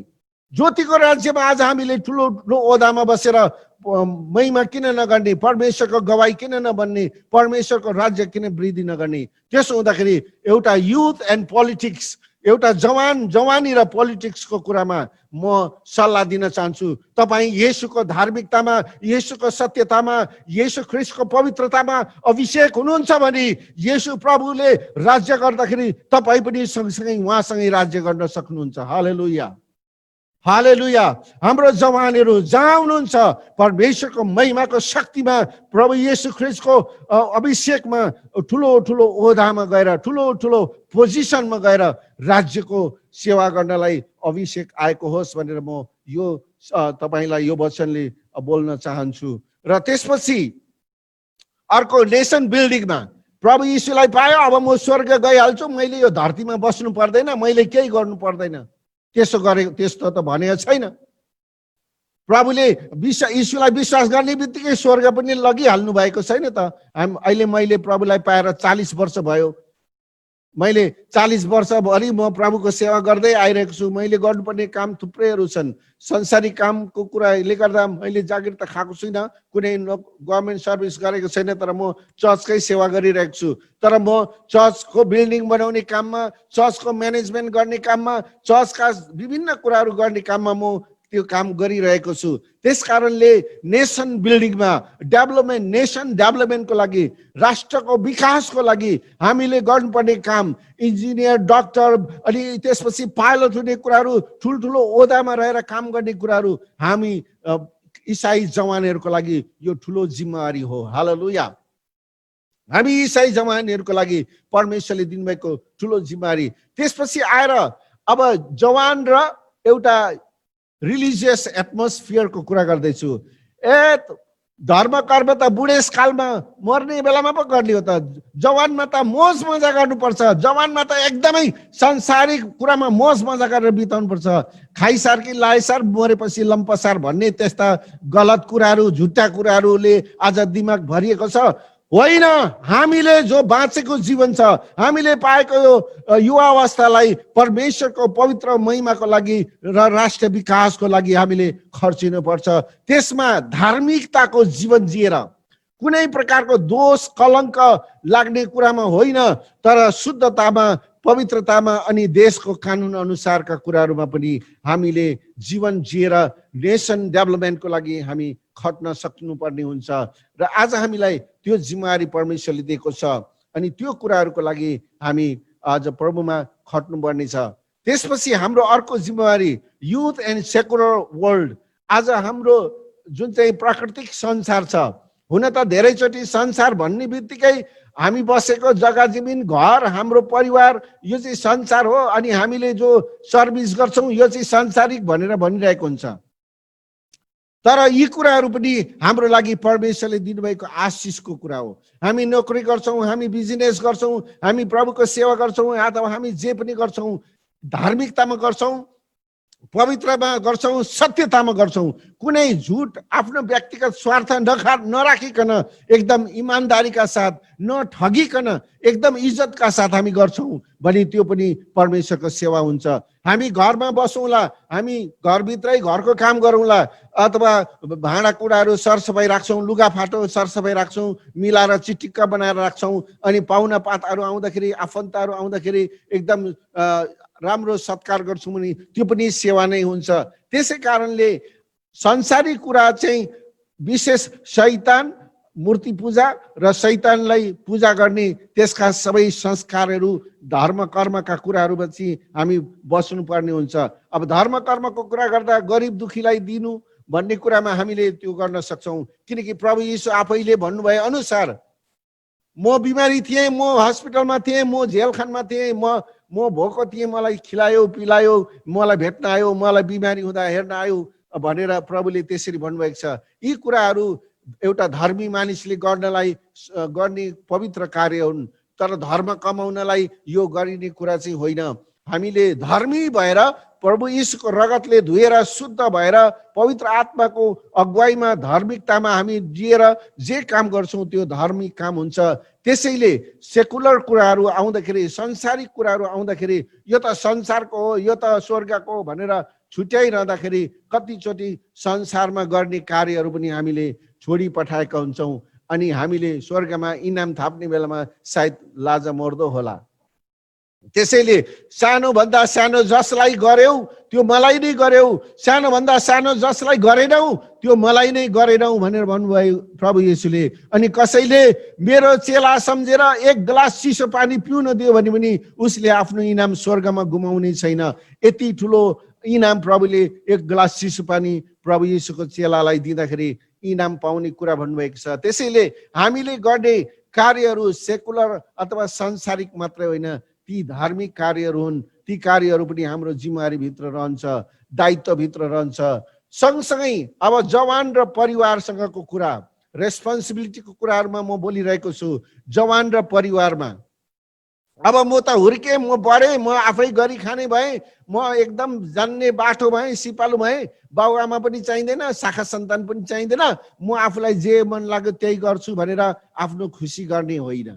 ज्योतिको राज्यमा आज हामीले ठुलो ठुलो ओहदामा बसेर महिमा किन नगर्ने? परमेश्वरको गवाई किन नबन्ने? परमेश्वरको राज्य किन वृद्धि नगर्ने? त्यसो हुँदाखेरि एउटा युथ एन्ड पोलिटिक्स एउटा जवानी र पोलिटिक्सको कुरामा म सल्लाह दिन चाहन्छु। तपाईँ येशूको धार्मिकतामा, येशूको सत्यतामा, येशू ख्रीष्टको पवित्रतामा अभिषेक हुनुहुन्छ भने येशू प्रभुले राज्य गर्दाखेरि तपाईँ पनि सँगसँगै उहाँसँगै राज्य गर्न सक्नुहुन्छ। हालेलुया, हालेलुया। हाम्रो जवानहरू जहाँ हुनुहुन्छ परमेश्वरको महिमाको शक्तिमा, प्रभु येशू ख्रीष्टको अभिषेकमा ठुलो ठुलो ओहदामा गएर, ठुलो ठुलो पोजिसनमा गएर राज्यको सेवा गर्नलाई अभिषेक आएको होस् भनेर म यो तपाईलाई यो वचनले बोल्न चाहन्छु। र त्यसपछि अर्को नेसन बिल्डिङमा प्रभु यीशुलाई पायो, अब म स्वर्ग गइहाल्छु, मैले यो धरतीमा बस्नु पर्दैन, मैले केही गर्नु पर्दैन, त्यस्तो त भनेको छैन। प्रभुले यीशुलाई विश्वास गर्ने बित्तिकै स्वर्ग पनि लगिहाल्नु भएको छैन त। अहिले मैले प्रभुलाई पाएर 40 वर्ष भयो। मैले 40 वर्षभरि म प्रभुको सेवा गर्दै आइरहेको छु। मैले गर्नुपर्ने काम थुप्रैहरू छन्। संसारिक कामको कुराले गर्दा मैले जागिर त खाएको छुइनँ, कुनै गभर्मेन्ट सर्भिस गरेको छैन, तर म चर्चकै सेवा गरिरहेको छु। तर म चर्चको बिल्डिङ बनाउने काममा, चर्चको म्यानेजमेन्ट गर्ने काममा, चर्चका विभिन्न कुराहरू गर्ने काममा म त्यो काम गरिरहेको छु। त्यस कारणले नेसन बिल्डिङमा डेभलपमेन्ट, नेसन डेभलपमेन्टको लागि, राष्ट्रको विकासको लागि हामीले गर्नुपर्ने काम, इन्जिनियर, डक्टर, अनि त्यसपछि पाइलट हुने कुराहरू, ठुल्ठुलो ओहदामा रहेर काम गर्ने कुराहरू हामी इसाई जवानहरूको लागि यो ठुलो जिम्मेवारी हो। हालेलुया। हामी इसाई जवानहरूको लागि परमेश्वरले दिनुभएको ठुलो जिम्मेवारी। त्यसपछि आएर अब जवान र एउटा रिलिजियस एटमोस्फियरको कुरा गर्दैछु। धर्म कर्म त बुढेसकालमा मर्ने बेलामा पो गर्ने हो त। जवानमा त मोज मजा गर्नुपर्छ। जवानमा त एकदमै संसारिक कुरामा मोज मजा गरेर बिताउनुपर्छ। खाइसार कि लाइसार, मरेपछि लम्पसार भन्ने त्यस्ता गलत कुराहरू, झुट्टा कुराहरूले आज दिमाग भरिएको छ। होइन, हामीले जो बाँचेको जीवन छ, हामीले पाएको यो युवा अवस्थालाई परमेश्वरको पवित्र महिमाको लागि र राष्ट्र विकासको लागि हामीले खर्चिनु पर्छ। त्यसमा धार्मिकताको जीवन जिएर कुनै प्रकारको दोष कलङ्क लाग्ने कुरामा होइन, तर शुद्धतामा, पवित्रतामा अनि देशको कानुन अनुसारका कुराहरूमा पनि हामीले जीवन जिएर नेसन डेभलपमेन्टको लागि हामी खट्न सक्नुपर्ने हुन्छ। र आज हामीलाई त्यो जिम्मेवारी परमेश्वरले दिएको छ, अनि त्यो कुराहरूको लागि हामी आज प्रभुमा खट्नुपर्ने छ। त्यसपछि हाम्रो अर्को जिम्मेवारी युथ एन्ड सेकुलर वर्ल्ड। आज हाम्रो जुन चाहिँ प्राकृतिक संसार छ, हुन त धेरैचोटि संसार भन्ने बित्तिकै हामी बसेको जग्गा जमिन घर हाम्रो परिवार यो चाहिँ संसार हो, अनि हामीले जो सर्भिस गर्छौँ यो चाहिँ सांसारिक भनेर भनिरहेको हुन्छ। तर यी कुराहरू पनि हाम्रो लागि परमेश्वरले दिनुभएको आशिषको कुरा हो। हामी नोकरी गर्छौँ, हामी बिजनेस गर्छौँ, हामी प्रभुको सेवा गर्छौँ, अथवा हामी जे पनि गर्छौँ, धार्मिकतामा गर्छौँ, पवित्रमा गर्छौँ, सत्यतामा गर्छौँ, कुनै झुट आफ्नो व्यक्तिगत स्वार्थ नराखिकन एकदम इमान्दारीका साथ, नठगिकन एकदम इज्जतका साथ हामी गर्छौँ भने त्यो पनि परमेश्वरको सेवा हुन्छ। हामी घरमा बसौँला, हामी घरभित्रै घरको काम गरौँला, अथवा भाँडाकुँडाहरू सरसफाइ राख्छौँ, लुगाफाटो सरसफाइ राख्छौँ, मिलाएर चिटिक्क बनाएर राख्छौँ, अनि पाहुनापातहरू आउँदाखेरि, आफन्तहरू आउँदाखेरि एकदम राम्रो सत्कार गर्छौँ भने त्यो पनि सेवा नै हुन्छ। त्यसै कारणले संसारिक कुरा चाहिँ विशेष शैतान, मूर्ति पूजा र शैतानलाई पूजा गर्ने त्यसका सबै संस्कारहरू, धर्म कर्मका कुराहरूमा चाहिँ हामी बस्नुपर्ने हुन्छ। अब धर्म कर्मको कुरा गर्दा गरिब दुखीलाई दिनु भन्ने कुरामा हामीले त्यो गर्न सक्छौँ, किनकि प्रभु यीशु आफैले भन्नुभए अनुसार म बिमारी थिएँ, म हस्पिटलमा थिएँ, म जेलखानमा थिएँ, म भोको थिएँ, मलाई खिलायो पिलायो, मलाई भेट्न आयो, मलाई बिमारी हुँदा हेर्न आयो भनेर प्रभुले त्यसरी भन्नुभएको छ। यी कुराहरू एउटा धर्मी मानिसले गर्ने पवित्र कार्य हुन्, तर धर्म कमाउनलाई यो गरिने कुरा चाहिँ होइन। हामीले धर्मी भएर प्रभु यीशुको रगतले धुएर शुद्ध भएर पवित्र आत्माको अगुवाईमा धार्मिकतामा हामी जिएर जे काम गर्छौँ त्यो धार्मिक काम हुन्छ। त्यसैले सेकुलर कुराहरू आउँदाखेरि, संसारिक कुराहरू आउँदाखेरि यो त संसारको हो, यो त स्वर्गको हो भनेर छुट्याइरहँदाखेरि कतिचोटि संसारमा गर्ने कार्यहरू पनि हामीले छोडी पठाएका हुन्छौँ, अनि हामीले स्वर्गमा इनाम थाप्ने बेलामा सायद लाजा मर्दो होला। त्यसैले सानोभन्दा सानो जसलाई गर्यौ त्यो मलाई नै गर्यौ, सानोभन्दा सानो जसलाई गरेनौ त्यो मलाई नै गरेनौ भनेर भन्नुभयो प्रभु येशूले। अनि कसैले मेरो चेला सम्झेर एक गिलास चिसो पानी पिउन दियो भने पनि उसले आफ्नो इनाम स्वर्गमा गुमाउने छैन। यति ठुलो इनाम प्रभुले एक गिलास चिसो पानी प्रभु येशूको चेलालाई दिँदाखेरि इनाम पाउने कुरा भन्नुभएको छ। त्यसैले हामीले गर्ने कार्यहरू सेकुलर अथवा सांसारिक मात्रै होइन, ती धार्मिक कार्यहरू हुन्। ती कार्यहरू पनि हाम्रो जिम्मेवारीभित्र रहन्छ, दायित्वभित्र रहन्छ। सँगसँगै अब जवान र परिवारसँगको कुरा, रेस्पोन्सिबिलिटीको कुराहरूमा म बोलिरहेको छु। जवान र परिवारमा अब म त हुर्केँ, म बढेँ, म आफै गरी खाने भएँ, म एकदम जान्ने बाटो भएँ, सिपालु भएँ, बाबुआमा पनि चाहिँदैन, शाखा सन्तान पनि चाहिँदैन, म आफूलाई जे मन लाग्यो त्यही गर्छु भनेर आफ्नो खुसी गर्ने होइन।